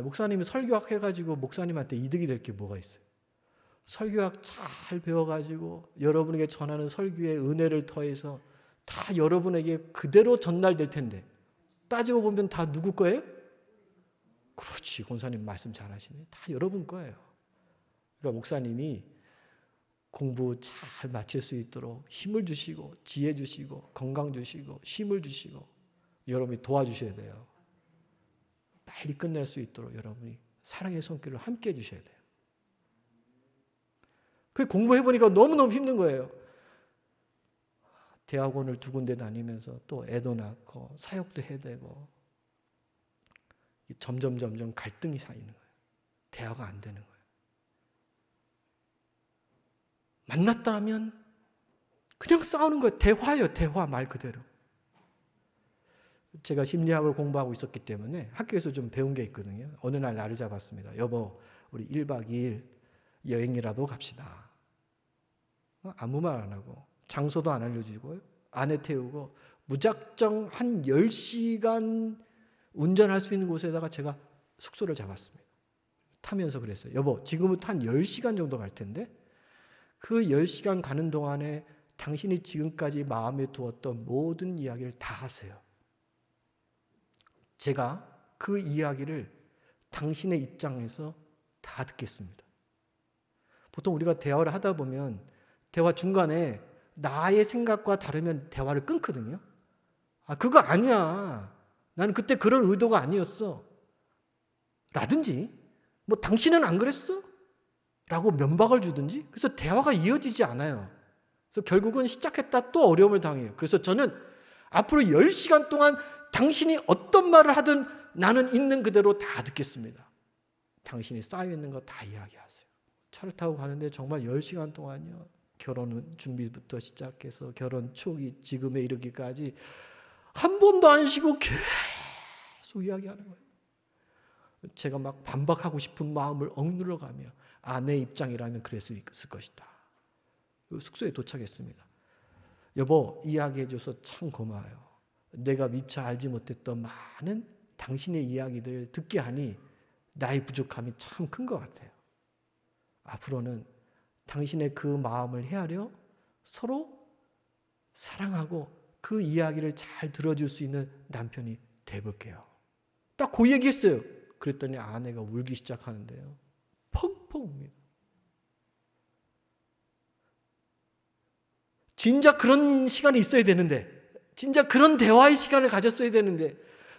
목사님이 설교학 해가지고 목사님한테 이득이 될 게 뭐가 있어요? 설교학 잘 배워가지고 여러분에게 전하는 설교의 은혜를 더해서 다 여러분에게 그대로 전달될 텐데 따지고 보면 다 누구 거예요? 그렇지, 권사님 말씀 잘하시네. 다 여러분 거예요. 그러니까 목사님이 공부 잘 마칠 수 있도록 힘을 주시고 지혜 주시고 건강 주시고 쉼을 주시고 여러분이 도와주셔야 돼요. 빨리 끝낼 수 있도록 여러분이 사랑의 손길을 함께 해주셔야 돼요. 그 공부해보니까 너무너무 힘든 거예요. 대학원을 2군데 다니면서 또 애도 낳고 사역도 해야 되고 점점 갈등이 쌓이는 거예요. 대화가 안 되는 거예요. 만났다 하면 그냥 싸우는 거예요. 대화예요. 대화 말 그대로. 제가 심리학을 공부하고 있었기 때문에 학교에서 좀 배운 게 있거든요. 어느 날 날을 잡았습니다. 여보, 우리 1박 2일 여행이라도 갑시다. 아무 말 안 하고 장소도 안 알려주고요. 안에 태우고 무작정 한 10시간 운전할 수 있는 곳에다가 제가 숙소를 잡았습니다. 타면서 그랬어요. 여보, 지금부터 한 10시간 정도 갈 텐데 그 10시간 가는 동안에 당신이 지금까지 마음에 두었던 모든 이야기를 다 하세요. 제가 그 이야기를 당신의 입장에서 다 듣겠습니다. 보통 우리가 대화를 하다 보면 대화 중간에 나의 생각과 다르면 대화를 끊거든요. 그거 아니야. 나는 그때 그럴 의도가 아니었어. 라든지 당신은 안 그랬어? 라고 면박을 주든지. 그래서 대화가 이어지지 않아요. 그래서 결국은 시작했다 또 어려움을 당해요. 그래서 저는 앞으로 10시간 동안 당신이 어떤 말을 하든 나는 있는 그대로 다 듣겠습니다. 당신이 쌓여있는 거 다 이야기하세요. 차를 타고 가는데 정말 10시간 동안요. 결혼 준비부터 시작해서 결혼 초기 지금에 이르기까지 한 번도 안 쉬고 계속 이야기하는 거예요. 제가 막 반박하고 싶은 마음을 억누러가며 내 입장이라면 그럴 수 있을 것이다. 숙소에 도착했습니다. 여보, 이야기해줘서 참 고마워요. 내가 미처 알지 못했던 많은 당신의 이야기들 듣게 하니 나의 부족함이 참 큰 것 같아요. 앞으로는 당신의 그 마음을 헤아려 서로 사랑하고 그 이야기를 잘 들어줄 수 있는 남편이 돼볼게요. 딱 그 얘기했어요. 그랬더니 아내가 울기 시작하는데요. 펑펑 웁니다. 진짜 그런 시간이 있어야 되는데, 진짜 그런 대화의 시간을 가졌어야 되는데,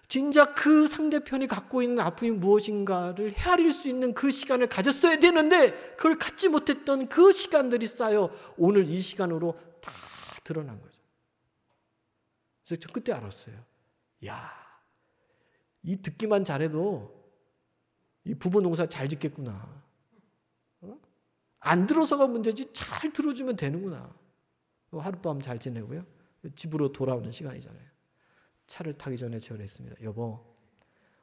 진짜 그 상대편이 갖고 있는 아픔이 무엇인가를 헤아릴 수 있는 그 시간을 가졌어야 되는데 그걸 갖지 못했던 그 시간들이 쌓여 오늘 이 시간으로 다 드러난 거죠. 그래서 저 그때 알았어요. 이 듣기만 잘해도 이 부부 농사 잘 짓겠구나. 안 들어서가 문제지 잘 들어주면 되는구나. 하룻밤 잘 지내고요. 집으로 돌아오는 시간이잖아요. 차를 타기 전에 제가 했습니다. 여보,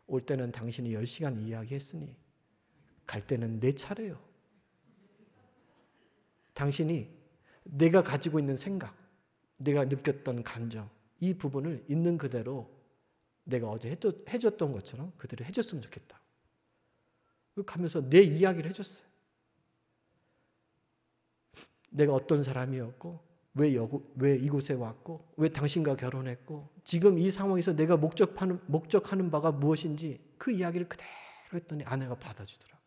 올 때는 당신이 10시간 이야기했으니 갈 때는 내 차례요. 당신이 내가 가지고 있는 생각, 내가 느꼈던 감정, 이 부분을 있는 그대로 내가 어제 해줬던 것처럼 그대로 해줬으면 좋겠다. 가면서 내 이야기를 해줬어요. 내가 어떤 사람이었고 왜 이곳에 왔고 왜 당신과 결혼했고 지금 이 상황에서 내가 목적하는 바가 무엇인지 그 이야기를 그대로 했더니 아내가 받아주더라.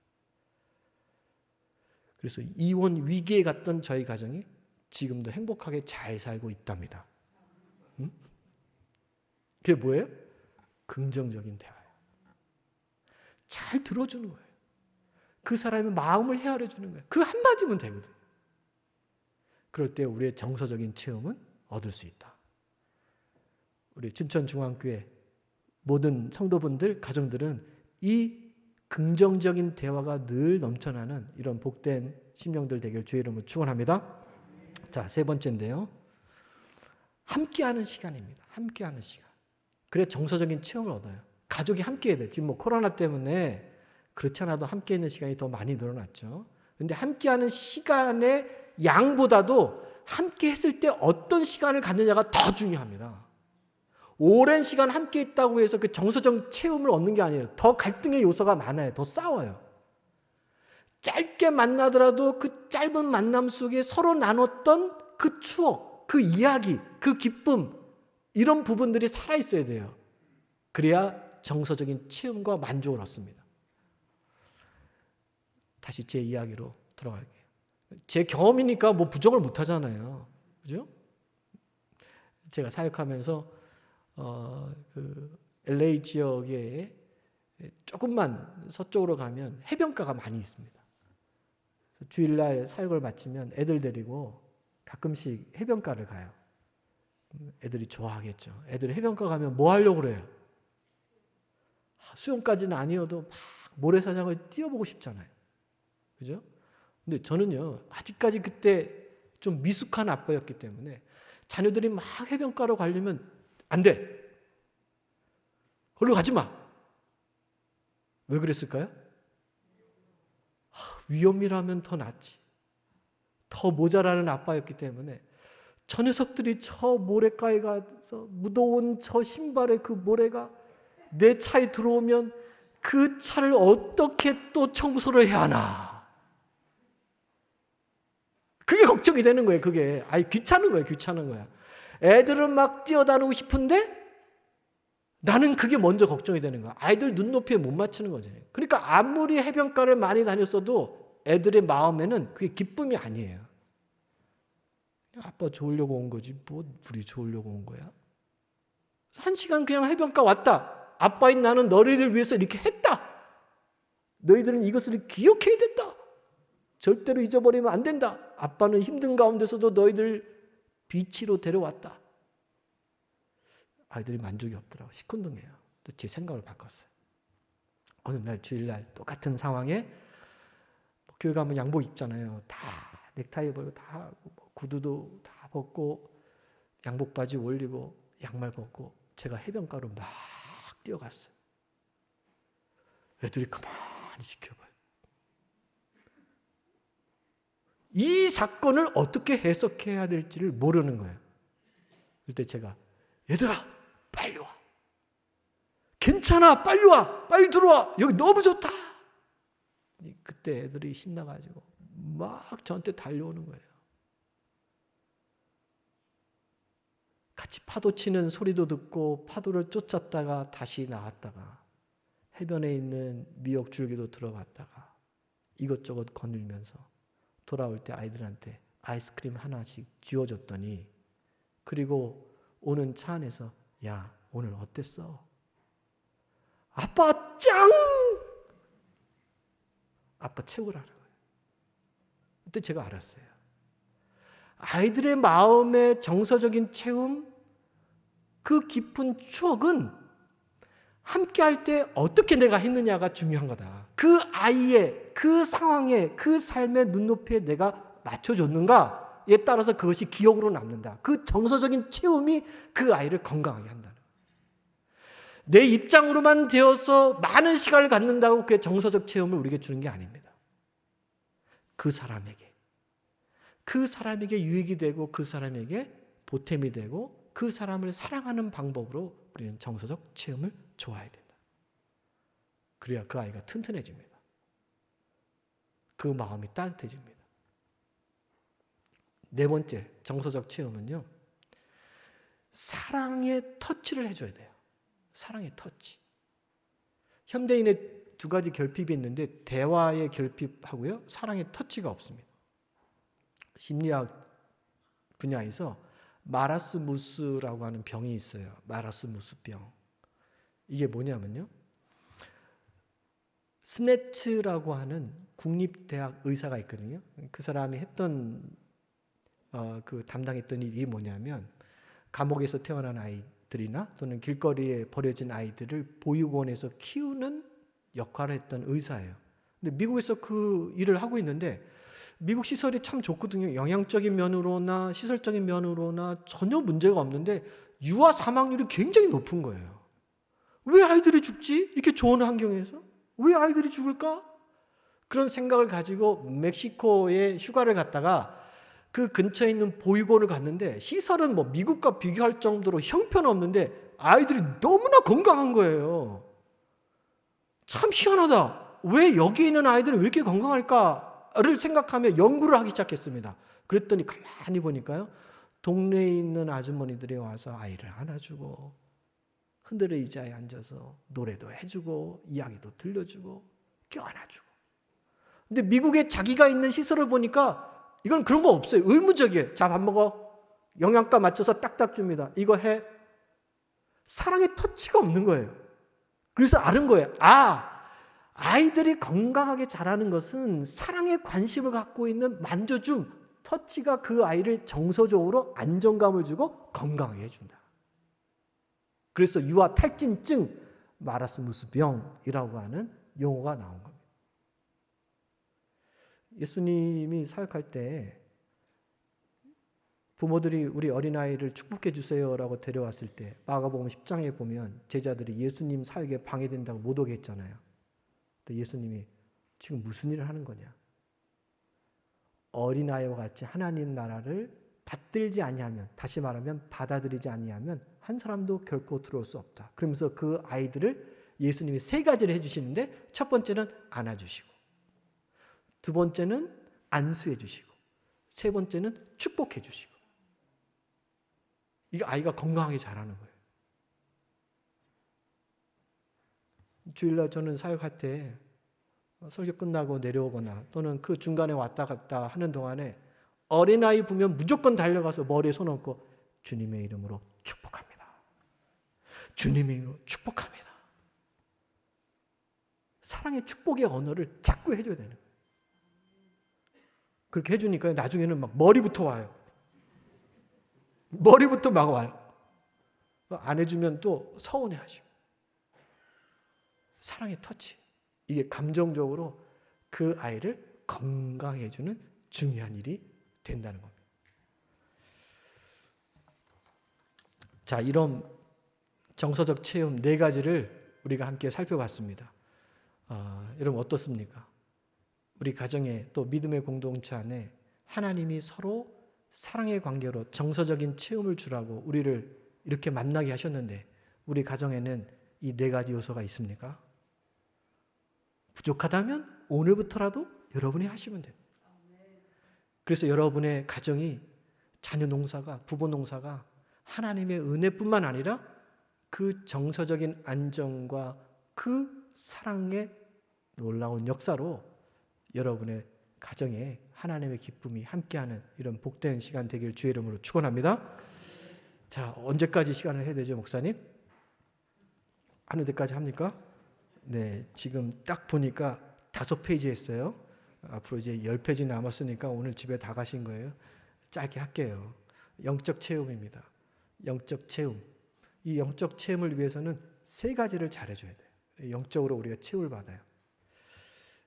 그래서 이혼 위기에 갔던 저희 가정이 지금도 행복하게 잘 살고 있답니다. 그게 뭐예요? 긍정적인 대화예요. 잘 들어주는 거예요. 그 사람의 마음을 헤아려 주는 거예요. 그 한마디면 되거든요. 그럴 때 우리의 정서적인 체험은 얻을 수 있다. 우리 춘천중앙교회 모든 성도분들, 가정들은 이 긍정적인 대화가 늘 넘쳐나는 이런 복된 심령들 되길 주의 이름으로 축원합니다. 자, 세 번째인데요. 함께하는 시간입니다. 함께하는 시간. 그래 정서적인 체험을 얻어요. 가족이 함께 해야 돼. 지금 뭐 코로나 때문에 그렇지 않아도 함께 있는 시간이 더 많이 늘어났죠. 근데 함께하는 시간의 양보다도 함께 했을 때 어떤 시간을 갖느냐가 더 중요합니다. 오랜 시간 함께 있다고 해서 그 정서적 체험을 얻는 게 아니에요. 더 갈등의 요소가 많아요. 더 싸워요. 짧게 만나더라도 그 짧은 만남 속에 서로 나눴던 그 추억, 그 이야기, 그 기쁨, 이런 부분들이 살아있어야 돼요. 그래야 정서적인 체험과 만족을 얻습니다. 다시 제 이야기로 돌아갈게요. 제 경험이니까 뭐 부정을 못 하잖아요. 그죠? 제가 사역하면서 그 LA 지역에 조금만 서쪽으로 가면 해변가가 많이 있습니다. 주일날 사역을 마치면 애들 데리고 가끔씩 해변가를 가요. 애들이 좋아하겠죠. 애들이 해변가 가면 뭐 하려고 그래요? 수영까지는 아니어도 막 모래사장을 뛰어보고 싶잖아요. 그죠? 근데 저는요, 아직까지 그때 좀 미숙한 아빠였기 때문에 자녀들이 막 해변가로 가려면 안 돼. 거기로 가지 마. 왜 그랬을까요? 위험이라면 더 낫지. 더 모자라는 아빠였기 때문에 저 녀석들이 저 모래가에 가서 묻어온 저 신발에 그 모래가 내 차에 들어오면 그 차를 어떻게 또 청소를 해야 하나. 그게 걱정이 되는 거예요. 그게 귀찮은 거예요. 귀찮은 거야. 애들은 막 뛰어다니고 싶은데 나는 그게 먼저 걱정이 되는 거야. 아이들 눈높이에 못 맞추는 거잖아요. 그러니까 아무리 해변가를 많이 다녔어도 애들의 마음에는 그게 기쁨이 아니에요. 아빠 좋으려고 온 거지 뭐 우리 좋으려고 온 거야. 1시간 그냥 해변가 왔다. 아빠인 나는 너희들 위해서 이렇게 했다. 너희들은 이것을 기억해야 된다. 절대로 잊어버리면 안 된다. 아빠는 힘든 가운데서도 너희들 비치로 데려왔다. 아이들이 만족이 없더라고. 시큰둥해요. 제 생각을 바꿨어요. 어느 날 주일날 똑같은 상황에 교회 가면 양복 입잖아요. 다 넥타이 벌고 다 구두도 다 벗고 양복 바지 올리고 양말 벗고 제가 해변가로 막 뛰어갔어요. 애들이 가만히 지켜봐요. 이 사건을 어떻게 해석해야 될지를 모르는 거예요. 그때 제가 얘들아 빨리 와. 괜찮아 빨리 와. 빨리 들어와. 여기 너무 좋다. 그때 애들이 신나가지고 막 저한테 달려오는 거예요. 같이 파도 치는 소리도 듣고 파도를 쫓았다가 다시 나왔다가 해변에 있는 미역 줄기도 들어갔다가 이것저것 거닐면서 돌아올 때 아이들한테 아이스크림 하나씩 쥐어줬더니 그리고 오는 차 안에서 야 오늘 어땠어? 아빠 짱! 아빠 최고라는 거예요. 그때 제가 알았어요. 아이들의 마음의 정서적인 체험, 그 깊은 추억은 함께 할 때 어떻게 내가 했느냐가 중요한 거다. 그 아이의 그 상황에 그 삶의 눈높이에 내가 맞춰줬는가에 따라서 그것이 기억으로 남는다. 그 정서적인 체험이 그 아이를 건강하게 한다는 거예요. 내 입장으로만 되어서 많은 시간을 갖는다고 그게 정서적 체험을 우리에게 주는 게 아닙니다. 그 사람에게 유익이 되고 그 사람에게 보탬이 되고 그 사람을 사랑하는 방법으로 우리는 정서적 체험을 좋아해야 된다. 그래야 그 아이가 튼튼해집니다. 그 마음이 따뜻해집니다. 4번째 정서적 체험은요. 사랑의 터치를 해줘야 돼요. 사랑의 터치. 현대인의 2가지 결핍이 있는데 대화의 결핍하고요. 사랑의 터치가 없습니다. 심리학 분야에서 마라스무스라고 하는 병이 있어요. 마라스무스병. 이게 뭐냐면요. 스네츠라고 하는 국립대학 의사가 있거든요. 그 사람이 했던 그 담당했던 일이 뭐냐면 감옥에서 태어난 아이들이나 또는 길거리에 버려진 아이들을 보육원에서 키우는 역할을 했던 의사예요. 근데 미국에서 그 일을 하고 있는데 미국 시설이 참 좋거든요. 영양적인 면으로나 시설적인 면으로나 전혀 문제가 없는데 유아 사망률이 굉장히 높은 거예요. 왜 아이들이 죽지? 이렇게 좋은 환경에서 왜 아이들이 죽을까? 그런 생각을 가지고 멕시코에 휴가를 갔다가 그 근처에 있는 보육원을 갔는데 시설은 뭐 미국과 비교할 정도로 형편없는데 아이들이 너무나 건강한 거예요. 참 희한하다. 왜 여기 있는 아이들은 왜 이렇게 건강할까를 생각하며 연구를 하기 시작했습니다. 그랬더니 가만히 보니까요, 동네에 있는 아주머니들이 와서 아이를 안아주고 흔들어 의자에 앉아서 노래도 해주고 이야기도 들려주고 껴안아주고. 근데 미국에 자기가 있는 시설을 보니까 이건 그런 거 없어요. 의무적이에요. 자, 밥 먹어. 영양가 맞춰서 딱딱 줍니다. 이거 해. 사랑의 터치가 없는 거예요. 그래서 아는 거예요. 아이들이 건강하게 자라는 것은 사랑의 관심을 갖고 있는 만져줌, 터치가 그 아이를 정서적으로 안정감을 주고 건강하게 해준다. 그래서 유아 탈진증, 마라스무스병이라고 하는 용어가 나온 겁니다. 예수님이 사역할 때 부모들이 우리 어린아이를 축복해 주세요라고 데려왔을 때 마가복음 10장에 보면 제자들이 예수님 사역에 방해된다고 못 오게 했잖아요. 근데 예수님이 지금 무슨 일을 하는 거냐? 어린아이와 같이 하나님 나라를 받들지 아니하면, 다시 말하면 받아들이지 아니하면 한 사람도 결코 들어올 수 없다. 그러면서 그 아이들을 예수님이 세 가지를 해주시는데, 첫 번째는 안아주시고, 두 번째는 안수해 주시고, 세 번째는 축복해 주시고. 이거 아이가 건강하게 자라는 거예요. 주일날 저는 사역할 때 설교 끝나고 내려오거나 또는 그 중간에 왔다 갔다 하는 동안에 어린아이 보면 무조건 달려가서 머리에 손 얹고 주님의 이름으로 축복합니다. 주님의 이름으로 축복합니다. 사랑의 축복의 언어를 자꾸 해줘야 되는 거예요. 그렇게 해주니까 나중에는 막 머리부터 와요. 머리부터 막 와요. 안 해주면 또 서운해하시고. 사랑의 터치. 이게 감정적으로 그 아이를 건강해주는 중요한 일이 된다는 겁니다. 자, 이런 정서적 체험 네 가지를 우리가 함께 살펴봤습니다. 여러분 어떻습니까? 우리 가정에 또 믿음의 공동체 안에 하나님이 서로 사랑의 관계로 정서적인 체험을 주라고 우리를 이렇게 만나게 하셨는데 우리 가정에는 이 네 가지 요소가 있습니까? 부족하다면 오늘부터라도 여러분이 하시면 돼요. 그래서 여러분의 가정이 자녀 농사가, 부부 농사가 하나님의 은혜뿐만 아니라 그 정서적인 안정과 그 사랑의 놀라운 역사로 여러분의 가정에 하나님의 기쁨이 함께하는 이런 복된 시간 되길 주의 이름으로 축원합니다. 자, 언제까지 시간을 해야 되죠, 목사님? 하는 데까지 합니까? 네, 지금 딱 보니까 5페이지 했어요. 앞으로 이제 10페이지 남았으니까 오늘 집에 다 가신 거예요. 짧게 할게요. 영적 체험입니다. 영적 체험. 이 영적 체험을 위해서는 세 가지를 잘해줘야 돼요. 영적으로 우리가 체험을 받아요.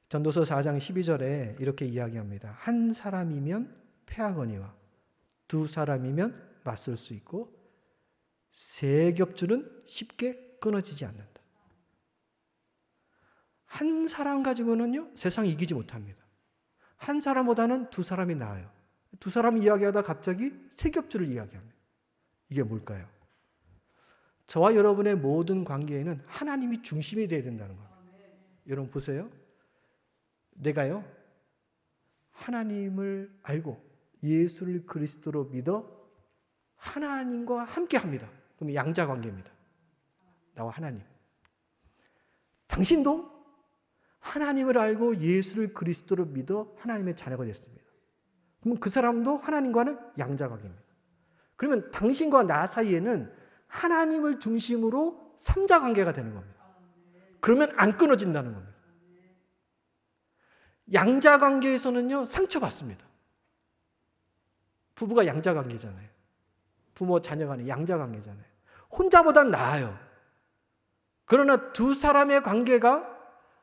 전도서 4장 12절에 이렇게 이야기합니다. 한 사람이면 패하거니와 두 사람이면 맞설 수 있고 세 겹줄은 쉽게 끊어지지 않는다. 한 사람 가지고는요, 세상 이기지 못합니다. 한 사람보다는 두 사람이 나아요. 두 사람 이야기하다 갑자기 세 겹줄을 이야기합니다. 이게 뭘까요? 저와 여러분의 모든 관계에는 하나님이 중심이 되어야 된다는 겁니다. 여러분 보세요. 내가요, 하나님을 알고 예수를 그리스도로 믿어 하나님과 함께 합니다. 그럼 양자 관계입니다. 나와 하나님. 당신도 하나님을 알고 예수를 그리스도로 믿어 하나님의 자녀가 됐습니다. 그럼 그 사람도 하나님과는 양자 관계입니다. 그러면 당신과 나 사이에는 하나님을 중심으로 삼자 관계가 되는 겁니다. 그러면 안 끊어진다는 겁니다. 양자 관계에서는요, 상처받습니다. 부부가 양자 관계잖아요. 부모 자녀 간의 양자 관계잖아요. 혼자보단 나아요. 그러나 두 사람의 관계가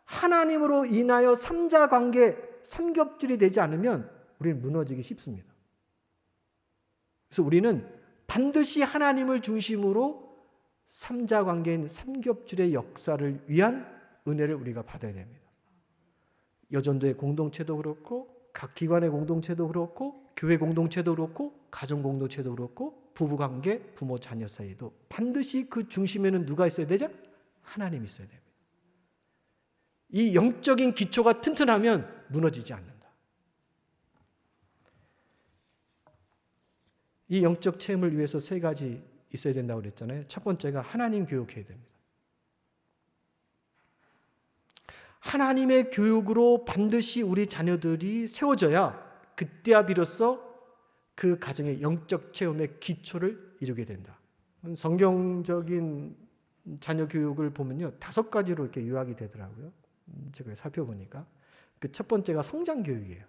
하나님으로 인하여 삼자 관계, 삼겹줄이 되지 않으면 우리는 무너지기 쉽습니다. 그래서 우리는 반드시 하나님을 중심으로 삼자 관계인 삼겹줄의 역사를 위한 은혜를 우리가 받아야 됩니다. 여전도의 공동체도 그렇고 각 기관의 공동체도 그렇고 교회 공동체도 그렇고 가정 공동체도 그렇고 부부관계, 부모 자녀 사이도 반드시 그 중심에는 누가 있어야 되죠? 하나님이 있어야 됩니다. 이 영적인 기초가 튼튼하면 무너지지 않는다. 이 영적 체험을 위해서 세 가지 있어야 된다고 그랬잖아요. 첫 번째가 하나님 교육해야 됩니다. 하나님의 교육으로 반드시 우리 자녀들이 세워져야 그때야 비로소 그 가정의 영적 체험의 기초를 이루게 된다. 성경적인 자녀 교육을 보면요, 5가지로 이렇게 요약이 되더라고요. 제가 살펴보니까 그 첫 번째가 성장 교육이에요.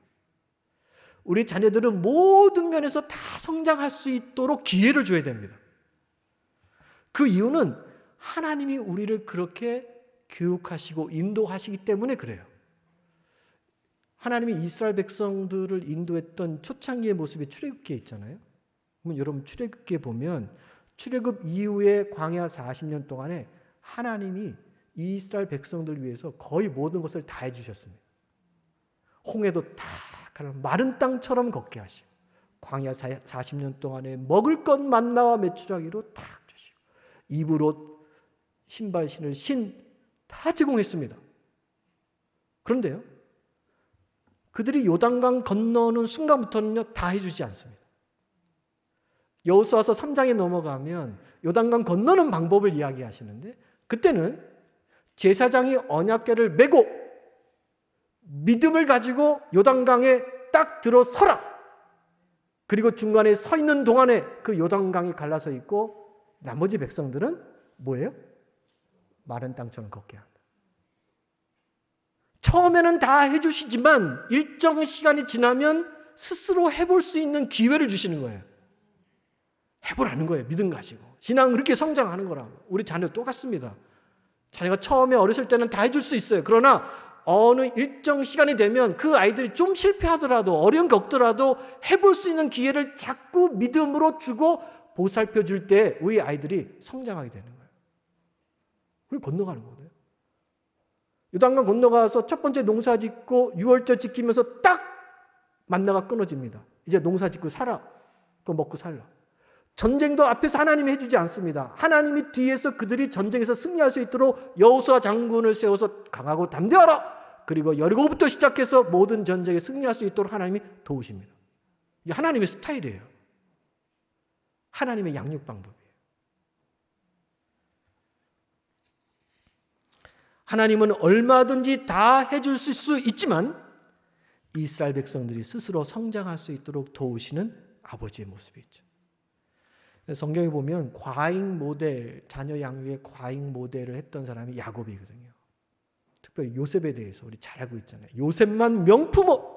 우리 자녀들은 모든 면에서 다 성장할 수 있도록 기회를 줘야 됩니다. 그 이유는 하나님이 우리를 그렇게 교육하시고 인도하시기 때문에 그래요. 하나님이 이스라엘 백성들을 인도했던 초창기의 모습이 출애굽기에 있잖아요. 그러면 여러분 출애굽기에 보면 출애굽 이후에 광야 40년 동안에 하나님이 이스라엘 백성들 위해서 거의 모든 것을 다 해주셨습니다. 홍해도 다 마른 땅처럼 걷게 하시고 광야 40년 동안에 먹을 것 만나와 메추라기로 탁 주시고 입을 옷, 신발 신을 신 다 제공했습니다. 그런데요, 그들이 요단강 건너는 순간부터는요 다 해주지 않습니다. 여호수아서 3장에 넘어가면 요단강 건너는 방법을 이야기하시는데 그때는 제사장이 언약궤를 메고 믿음을 가지고 요단강에 딱 들어서라. 그리고 중간에 서 있는 동안에 그 요단강이 갈라서 있고 나머지 백성들은 뭐예요? 마른 땅처럼 걷게 한다. 처음에는 다 해주시지만 일정 시간이 지나면 스스로 해볼 수 있는 기회를 주시는 거예요. 해보라는 거예요. 믿음 가지고. 신앙은 그렇게 성장하는 거라고. 우리 자녀 똑같습니다. 자녀가 처음에 어렸을 때는 다 해줄 수 있어요. 그러나 어느 일정 시간이 되면 그 아이들이 좀 실패하더라도 어려운 게 없더라도 해볼 수 있는 기회를 자꾸 믿음으로 주고 보살펴 줄 때 우리 아이들이 성장하게 되는 거예요. 그리고 건너가는 거예요. 요단강 건너가서 첫 번째 농사 짓고 유월절 지키면서 딱 만나가 끊어집니다. 이제 농사 짓고 살아. 그거 먹고 살라. 전쟁도 앞에서 하나님이 해주지 않습니다. 하나님이 뒤에서 그들이 전쟁에서 승리할 수 있도록 여호수아 장군을 세워서 강하고 담대하라. 그리고 여리고부터 시작해서 모든 전쟁에 승리할 수 있도록 하나님이 도우십니다. 이게 하나님의 스타일이에요. 하나님의 양육 방법이에요. 하나님은 얼마든지 다 해줄 수 있지만 이스라엘 백성들이 스스로 성장할 수 있도록 도우시는 아버지의 모습이 있죠. 성경에 보면 과잉 모델, 자녀 양육의 과잉 모델을 했던 사람이 야곱이거든요. 특별히 요셉에 대해서 우리 잘 알고 있잖아요. 요셉만 명품 옷,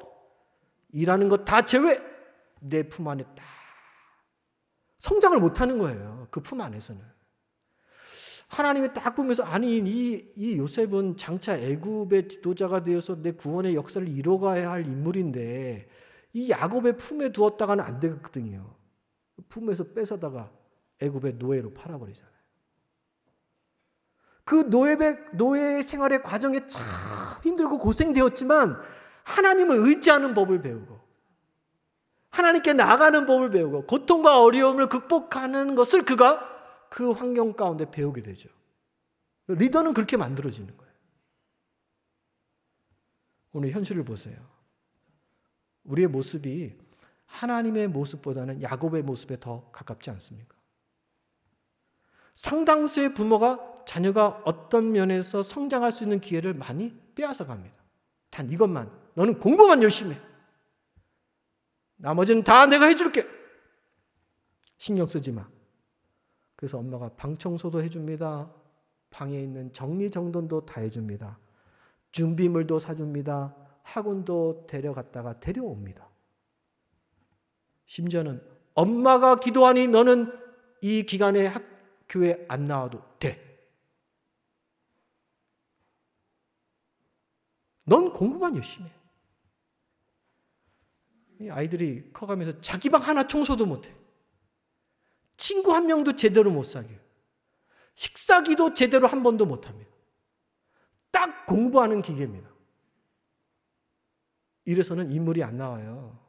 일하는 것 다 제외, 내 품 안에 딱 성장을 못하는 거예요. 그 품 안에서는. 하나님이 딱 보면서 아니 이 요셉은 장차 애굽의 지도자가 되어서 내 구원의 역사를 이뤄가야 할 인물인데 이 야곱의 품에 두었다가는 안 되거든요. 품에서 뺏어다가 애굽의 노예로 팔아버리잖아요. 그 노예 생활의 과정에 참 힘들고 고생되었지만 하나님을 의지하는 법을 배우고 하나님께 나아가는 법을 배우고 고통과 어려움을 극복하는 것을 그가 그 환경 가운데 배우게 되죠. 리더는 그렇게 만들어지는 거예요. 오늘 현실을 보세요. 우리의 모습이 하나님의 모습보다는 야곱의 모습에 더 가깝지 않습니까? 상당수의 부모가 자녀가 어떤 면에서 성장할 수 있는 기회를 많이 빼앗아 갑니다. 단 이것만, 너는 공부만 열심히 해. 나머지는 다 내가 해줄게. 신경 쓰지 마. 그래서 엄마가 방 청소도 해줍니다. 방에 있는 정리정돈도 다 해줍니다. 준비물도 사줍니다. 학원도 데려갔다가 데려옵니다. 심지어는 엄마가 기도하니 너는 이 기간에 학교에 안 나와도 돼. 넌 공부만 열심히 해. 이 아이들이 커가면서 자기 방 하나 청소도 못해. 친구 한 명도 제대로 못 사귀어요. 식사기도 제대로 한 번도 못합니다. 딱 공부하는 기계입니다. 이래서는 인물이 안 나와요.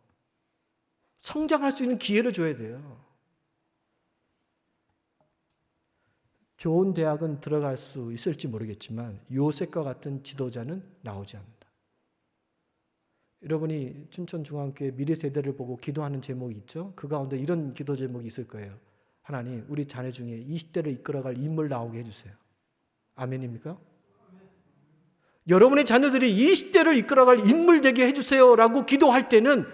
성장할 수 있는 기회를 줘야 돼요. 좋은 대학은 들어갈 수 있을지 모르겠지만 요셉과 같은 지도자는 나오지 않는다. 여러분이 춘천중앙교회 미래세대를 보고 기도하는 제목이 있죠? 그 가운데 이런 기도 제목이 있을 거예요. 하나님, 우리 자녀 중에 20대를 이끌어갈 인물 나오게 해주세요. 아멘입니까? 여러분의 자녀들이 20대를 이끌어갈 인물 되게 해주세요 라고 기도할 때는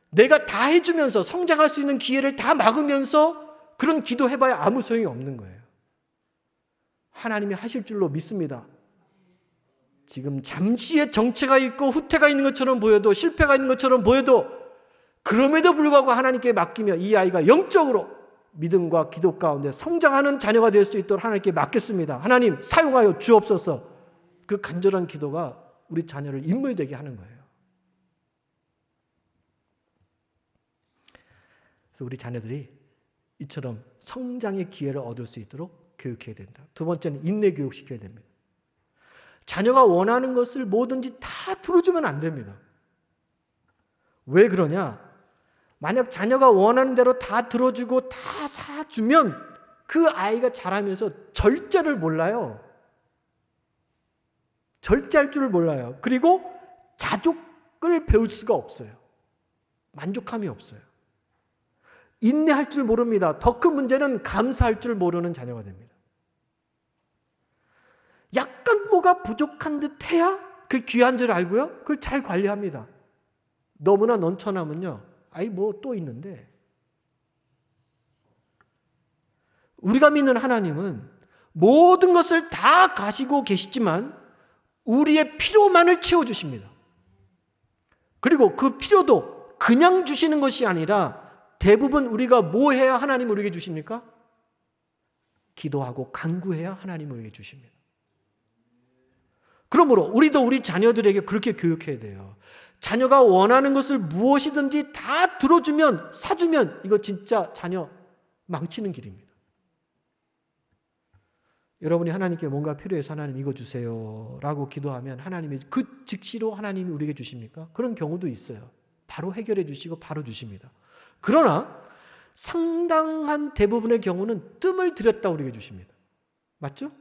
내가 다 해주면서 성장할 수 있는 기회를 다 막으면서 그런 기도해봐야 아무 소용이 없는 거예요. 하나님이 하실 줄로 믿습니다. 지금 잠시의 정체가 있고 후퇴가 있는 것처럼 보여도, 실패가 있는 것처럼 보여도, 그럼에도 불구하고 하나님께 맡기며 이 아이가 영적으로 믿음과 기도 가운데 성장하는 자녀가 될 수 있도록 하나님께 맡겼습니다. 하나님 사용하여 주옵소서. 그 간절한 기도가 우리 자녀를 인물되게 하는 거예요. 그래서 우리 자녀들이 이처럼 성장의 기회를 얻을 수 있도록 교육해야 된다. 두 번째는 인내 교육시켜야 됩니다. 자녀가 원하는 것을 뭐든지 다 들어주면 안 됩니다. 왜 그러냐? 만약 자녀가 원하는 대로 다 들어주고 다 사주면 그 아이가 자라면서 절제를 몰라요. 절제할 줄을 몰라요. 그리고 자족을 배울 수가 없어요. 만족함이 없어요. 인내할 줄 모릅니다. 더 큰 문제는 감사할 줄 모르는 자녀가 됩니다. 약간 뭐가 부족한 듯 해야 그 귀한 줄 알고요. 그걸 잘 관리합니다. 너무나 넘쳐나면요. 아이 뭐 또 있는데. 우리가 믿는 하나님은 모든 것을 다 가지고 계시지만 우리의 필요만을 채워주십니다. 그리고 그 필요도 그냥 주시는 것이 아니라 대부분 우리가 뭐 해야 하나님 우리에게 주십니까? 기도하고 간구해야 하나님 우리에게 주십니다. 그러므로 우리도 우리 자녀들에게 그렇게 교육해야 돼요. 자녀가 원하는 것을 무엇이든지 다 들어주면, 사주면 이거 진짜 자녀 망치는 길입니다. 여러분이 하나님께 뭔가 필요해서 하나님 이거 주세요 라고 기도하면 하나님이 그 즉시로 하나님이 우리에게 주십니까? 그런 경우도 있어요. 바로 해결해 주시고 바로 주십니다. 그러나 상당한 대부분의 경우는 뜸을 들였다 우리에게 주십니다. 맞죠?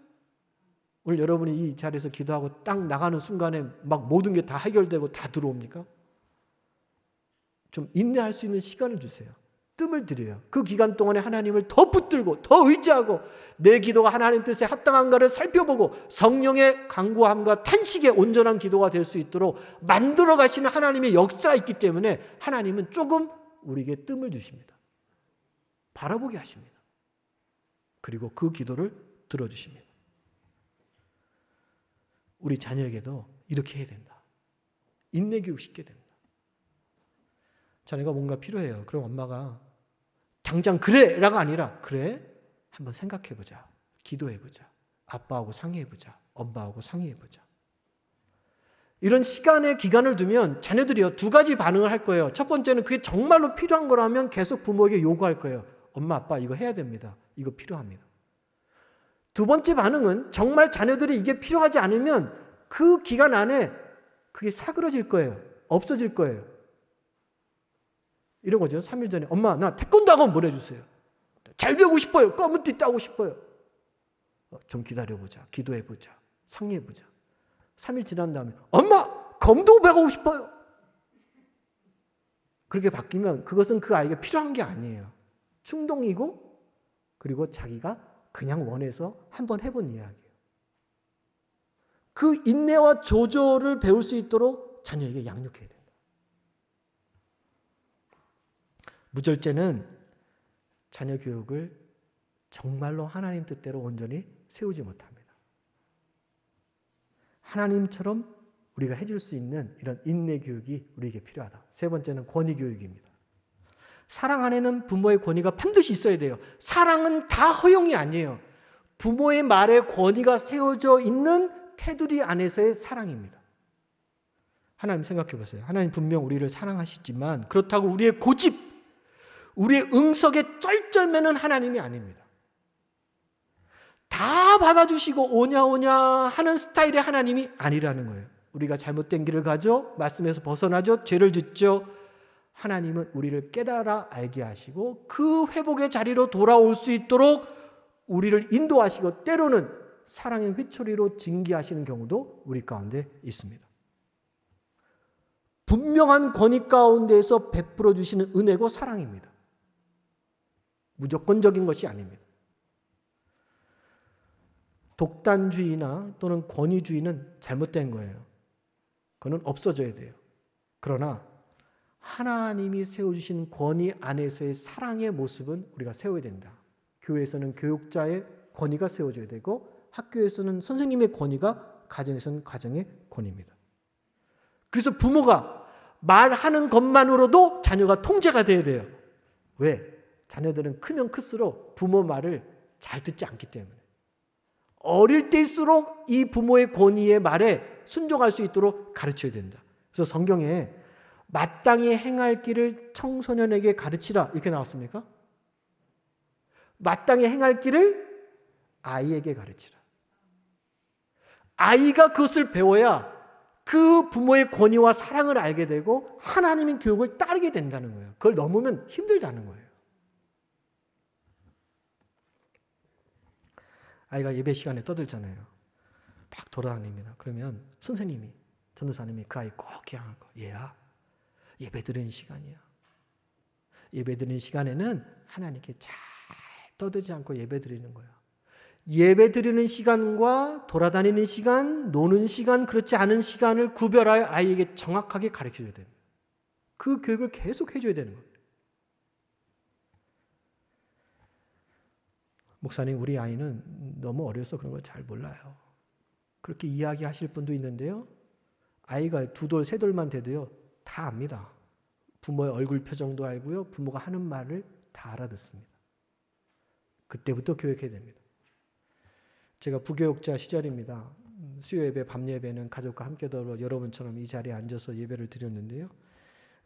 오늘 여러분이 이 자리에서 기도하고 딱 나가는 순간에 막 모든 게 다 해결되고 다 들어옵니까? 좀 인내할 수 있는 시간을 주세요. 뜸을 들여요. 그 기간 동안에 하나님을 더 붙들고 더 의지하고 내 기도가 하나님 뜻에 합당한가를 살펴보고 성령의 간구함과 탄식의 온전한 기도가 될 수 있도록 만들어 가시는 하나님의 역사가 있기 때문에 하나님은 조금 우리에게 뜸을 주십니다. 바라보게 하십니다. 그리고 그 기도를 들어주십니다. 우리 자녀에게도 이렇게 해야 된다. 인내 교육시켜야 된다. 자녀가 뭔가 필요해요. 그럼 엄마가 당장 그래라가 아니라 그래? 한번 생각해보자. 기도해보자. 아빠하고 상의해보자. 엄마하고 상의해보자. 이런 시간의 기간을 두면 자녀들이요 두 가지 반응을 할 거예요. 첫 번째는 그게 정말로 필요한 거라면 계속 부모에게 요구할 거예요. 엄마 아빠 이거 해야 됩니다. 이거 필요합니다. 두 번째 반응은 정말 자녀들이 이게 필요하지 않으면 그 기간 안에 그게 사그러질 거예요. 없어질 거예요. 이런 거죠. 3일 전에 엄마 나 태권도 학원 보내주세요. 잘 배우고 싶어요. 검은 띠 따고 싶어요. 좀 기다려보자. 기도해보자. 상의해보자. 3일 지난 다음에 엄마 검도 배우고 싶어요. 그렇게 바뀌면 그것은 그 아이가 필요한 게 아니에요. 충동이고 그리고 자기가 그냥 원해서 한번 해본 이야기예요. 그 인내와 조절을 배울 수 있도록 자녀에게 양육해야 된다. 무절제는 자녀 교육을 정말로 하나님 뜻대로 온전히 세우지 못합니다. 하나님처럼 우리가 해줄 수 있는 이런 인내 교육이 우리에게 필요하다. 세 번째는 권위 교육입니다. 사랑 안에는 부모의 권위가 반드시 있어야 돼요. 사랑은 다 허용이 아니에요. 부모의 말에 권위가 세워져 있는 테두리 안에서의 사랑입니다. 하나님 생각해 보세요. 하나님 분명 우리를 사랑하시지만 그렇다고 우리의 고집, 우리의 응석에 쩔쩔매는 하나님이 아닙니다. 다 받아주시고 오냐 오냐 하는 스타일의 하나님이 아니라는 거예요. 우리가 잘못된 길을 가죠. 말씀에서 벗어나죠. 죄를 짓죠. 하나님은 우리를 깨달아 알게 하시고 그 회복의 자리로 돌아올 수 있도록 우리를 인도하시고 때로는 사랑의 회초리로 징계하시는 경우도 우리 가운데 있습니다. 분명한 권위 가운데에서 베풀어 주시는 은혜고 사랑입니다. 무조건적인 것이 아닙니다. 독단주의나 또는 권위주의는 잘못된 거예요. 그건 없어져야 돼요. 그러나 하나님이 세워주신 권위 안에서의 사랑의 모습은 우리가 세워야 된다. 교회에서는 교육자의 권위가 세워져야 되고 학교에서는 선생님의 권위가, 가정에서는 가정의 권위입니다. 그래서 부모가 말하는 것만으로도 자녀가 통제가 돼야 돼요. 왜? 자녀들은 크면 클수록 부모 말을 잘 듣지 않기 때문에. 어릴 때일수록 이 부모의 권위의 말에 순종할 수 있도록 가르쳐야 된다. 그래서 성경에 마땅히 행할 길을 청소년에게 가르치라 이렇게 나왔습니까? 마땅히 행할 길을 아이에게 가르치라. 아이가 그것을 배워야 그 부모의 권위와 사랑을 알게 되고 하나님의 교육을 따르게 된다는 거예요. 그걸 넘으면 힘들다는 거예요. 아이가 예배 시간에 떠들잖아요. 막 돌아다닙니다. 그러면 선생님이, 전도사님이 그 아이 꼭 기억하고, 얘야, 예배 드리는 시간이야. 예배 드리는 시간에는 하나님께 잘 떠들지 않고 예배 드리는 거야. 예배 드리는 시간과 돌아다니는 시간, 노는 시간, 그렇지 않은 시간을 구별하여 아이에게 정확하게 가르쳐줘야 됩니다. 그 교육을 계속 해줘야 되는 겁니다. 목사님, 우리 아이는 너무 어려서 그런 걸 잘 몰라요. 그렇게 이야기하실 분도 있는데요. 아이가 2돌, 3돌만 돼도요. 다 압니다. 부모의 얼굴 표정도 알고요. 부모가 하는 말을 다 알아듣습니다. 그때부터 교육해야 됩니다. 제가 부교육자 시절입니다. 수요 예배, 밤 예배는 가족과 함께 더불어 여러분처럼 이 자리에 앉아서 예배를 드렸는데요.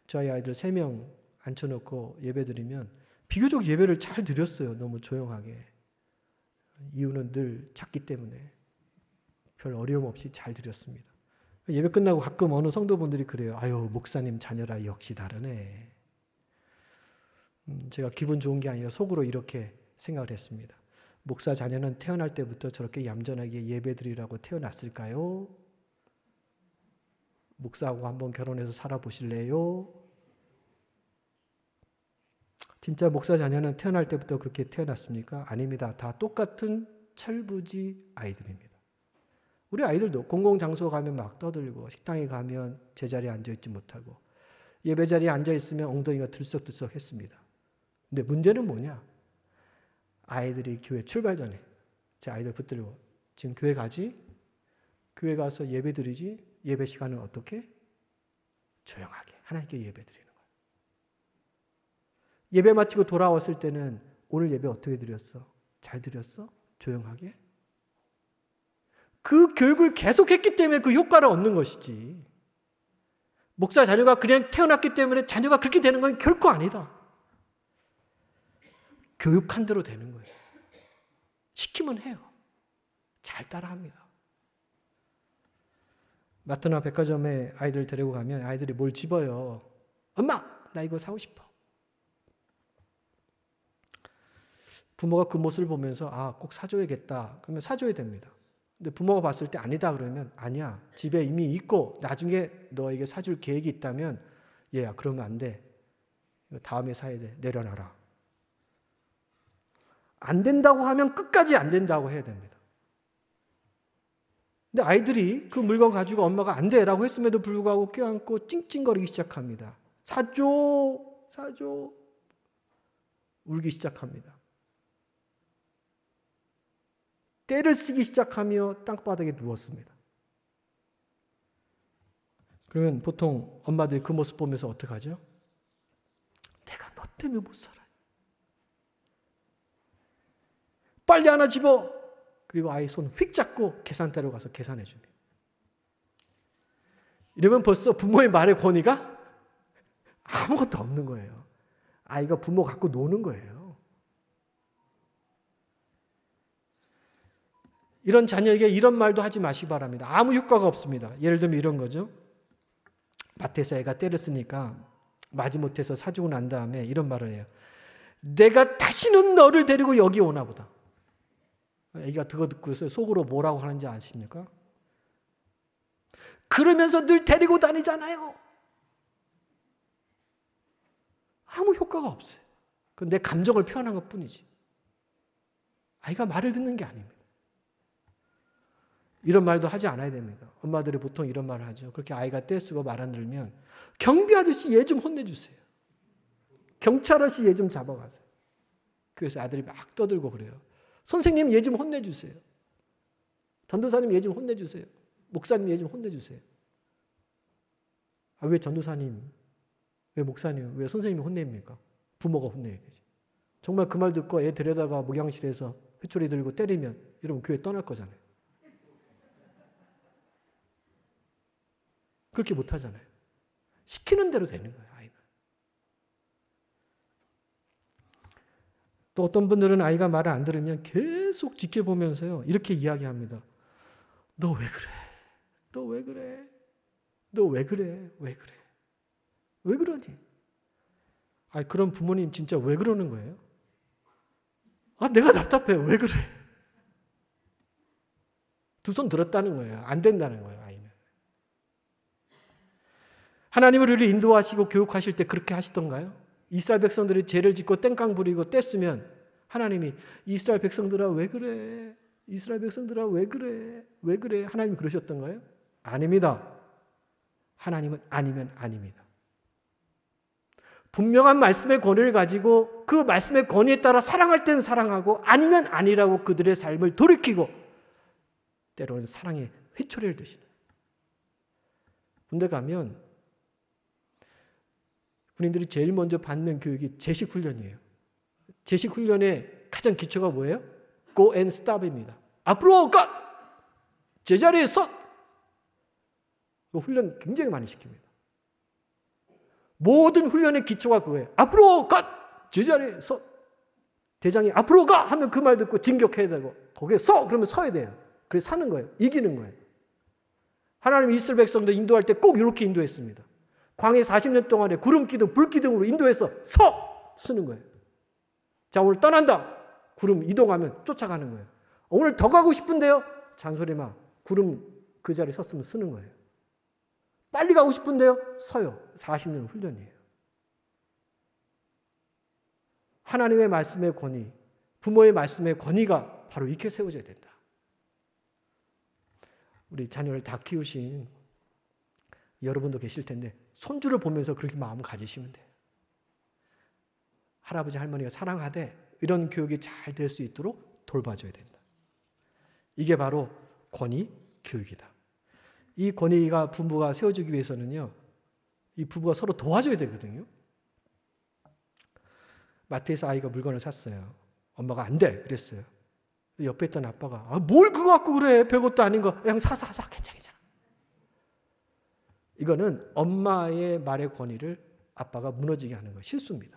저희 아이들 3명 앉혀놓고 예배 드리면 비교적 예배를 잘 드렸어요. 너무 조용하게. 이유는 늘 작기 때문에 별 어려움 없이 잘 드렸습니다. 예배 끝나고 가끔 어느 성도분들이 그래요. 아유, 목사님 자녀라 역시 다르네. 제가 기분 좋은 게 아니라 속으로 이렇게 생각을 했습니다. 목사 자녀는 태어날 때부터 저렇게 얌전하게 예배드리라고 태어났을까요? 목사하고 한번 결혼해서 살아보실래요? 진짜 목사 자녀는 태어날 때부터 그렇게 태어났습니까? 아닙니다. 다 똑같은 철부지 아이들입니다. 우리 아이들도 공공장소 가면 막 떠들고 식당에 가면 제자리에 앉아있지 못하고 예배 자리에 앉아있으면 엉덩이가 들썩들썩 했습니다. 근데 문제는 뭐냐? 아이들이 교회 출발 전에 제 아이들 붙들고 지금 교회 가지? 교회 가서 예배 드리지? 예배 시간은 어떻게? 조용하게 하나님께 예배 드리는 거예요. 예배 마치고 돌아왔을 때는 오늘 예배 어떻게 드렸어? 잘 드렸어? 조용하게? 그 교육을 계속했기 때문에 그 효과를 얻는 것이지. 목사 자녀가 그냥 태어났기 때문에 자녀가 그렇게 되는 건 결코 아니다. 교육한 대로 되는 거예요. 시키면 해요. 잘 따라합니다. 마트나 백화점에 아이들 데리고 가면 아이들이 뭘 집어요. 엄마, 나 이거 사고 싶어. 부모가 그 모습을 보면서 꼭 사줘야겠다. 그러면 사줘야 됩니다. 근데 부모가 봤을 때 아니다 그러면 아니야. 집에 이미 있고 나중에 너에게 사줄 계획이 있다면 얘야 그러면 안 돼. 이거 다음에 사야 돼. 내려놔라. 안 된다고 하면 끝까지 안 된다고 해야 됩니다. 근데 아이들이 그 물건 가지고 엄마가 안 돼라고 했음에도 불구하고 껴안고 찡찡거리기 시작합니다. 사줘. 사줘. 울기 시작합니다. 떼를 쓰기 시작하며 땅바닥에 누웠습니다. 그러면 보통 엄마들이 그 모습 보면서 어떡하죠? 내가 너 때문에 못 살아. 빨리 하나 집어. 그리고 아이 손 휙 잡고 계산대로 가서 계산해 줍니다. 이러면 벌써 부모의 말의 권위가 아무것도 없는 거예요. 아이가 부모 갖고 노는 거예요. 이런 자녀에게 이런 말도 하지 마시기 바랍니다. 아무 효과가 없습니다. 예를 들면 이런 거죠. 밭에서 애가 때렸으니까 마지못해서 사주고 난 다음에 이런 말을 해요. 내가 다시는 너를 데리고 여기 오나 보다. 애가 그거 듣고 속으로 뭐라고 하는지 아십니까? 그러면서 늘 데리고 다니잖아요. 아무 효과가 없어요. 그건 내 감정을 표현한 것뿐이지. 아이가 말을 듣는 게 아닙니다. 이런 말도 하지 않아야 됩니다. 엄마들이 보통 이런 말을 하죠. 그렇게 아이가 떼쓰고 말 안 들으면 경비 아저씨 얘 좀 혼내주세요. 경찰 아저씨 얘 좀 잡아가세요. 그래서 아들이 막 떠들고 그래요. 선생님 얘 좀 혼내주세요. 전도사님 얘 좀 혼내주세요. 목사님 얘 좀 혼내주세요. 왜 전도사님, 왜 목사님, 왜 선생님이 혼냅니까? 부모가 혼내야 되지. 정말 그 말 듣고 애 데려다가 목양실에서 회초리 들고 때리면 여러분 교회 떠날 거잖아요. 그렇게 못하잖아요. 시키는 대로 되는 거예요, 아이는. 또 어떤 분들은 아이가 말을 안 들으면 계속 지켜보면서요, 이렇게 이야기합니다. 너 왜 그래? 너 왜 그래? 너 왜 그래? 왜 그래? 왜 그러니? 그런 부모님 진짜 왜 그러는 거예요? 내가 답답해. 왜 그래? 두 손 들었다는 거예요. 안 된다는 거예요, 아이는. 하나님은 우리를 인도하시고 교육하실 때 그렇게 하시던가요? 이스라엘 백성들이 죄를 짓고 땡깡 부리고 뗐으면 하나님이 이스라엘 백성들아 왜 그래? 이스라엘 백성들아 왜 그래? 왜 그래? 하나님이 그러셨던가요? 아닙니다. 하나님은 아니면 아닙니다. 분명한 말씀의 권위를 가지고 그 말씀의 권위에 따라 사랑할 때는 사랑하고 아니면 아니라고 그들의 삶을 돌이키고 때로는 사랑의 회초리를 드시는. 군대 가면 군인들이 제일 먼저 받는 교육이 제식훈련이에요. 제식훈련의 가장 기초가 뭐예요? Go and stop입니다. 앞으로 가! 제자리에 서! 훈련 굉장히 많이 시킵니다. 모든 훈련의 기초가 그거예요. 앞으로 가! 제자리에 서! 대장이 앞으로 가! 하면 그 말 듣고 진격해야 되고 거기에 서! 그러면 서야 돼요. 그래서 사는 거예요. 이기는 거예요. 하나님이 이스라엘 백성들 인도할 때 꼭 이렇게 인도했습니다. 광해 40년 동안에 구름기둥, 불기둥으로 인도해서 쓰는 거예요. 자, 오늘 떠난다. 구름 이동하면 쫓아가는 거예요. 오늘 더 가고 싶은데요. 잔소리마. 구름 그 자리에 섰으면 쓰는 거예요. 빨리 가고 싶은데요. 서요. 40년 훈련이에요. 하나님의 말씀의 권위, 부모의 말씀의 권위가 바로 이렇게 세워져야 된다. 우리 자녀를 다 키우신 여러분도 계실 텐데 손주를 보면서 그렇게 마음을 가지시면 돼요. 할아버지 할머니가 사랑하되 이런 교육이 잘 될 수 있도록 돌봐줘야 된다. 이게 바로 권위 교육이다. 이 권위가 부부가 세워지기 위해서는요, 이 부부가 서로 도와줘야 되거든요. 마트에서 아이가 물건을 샀어요. 엄마가 안 돼 그랬어요. 옆에 있던 아빠가 뭘 그거 갖고 그래, 별것도 아닌 거 그냥 사 괜찮아. 이거는 엄마의 말의 권위를 아빠가 무너지게 하는 거 실수입니다.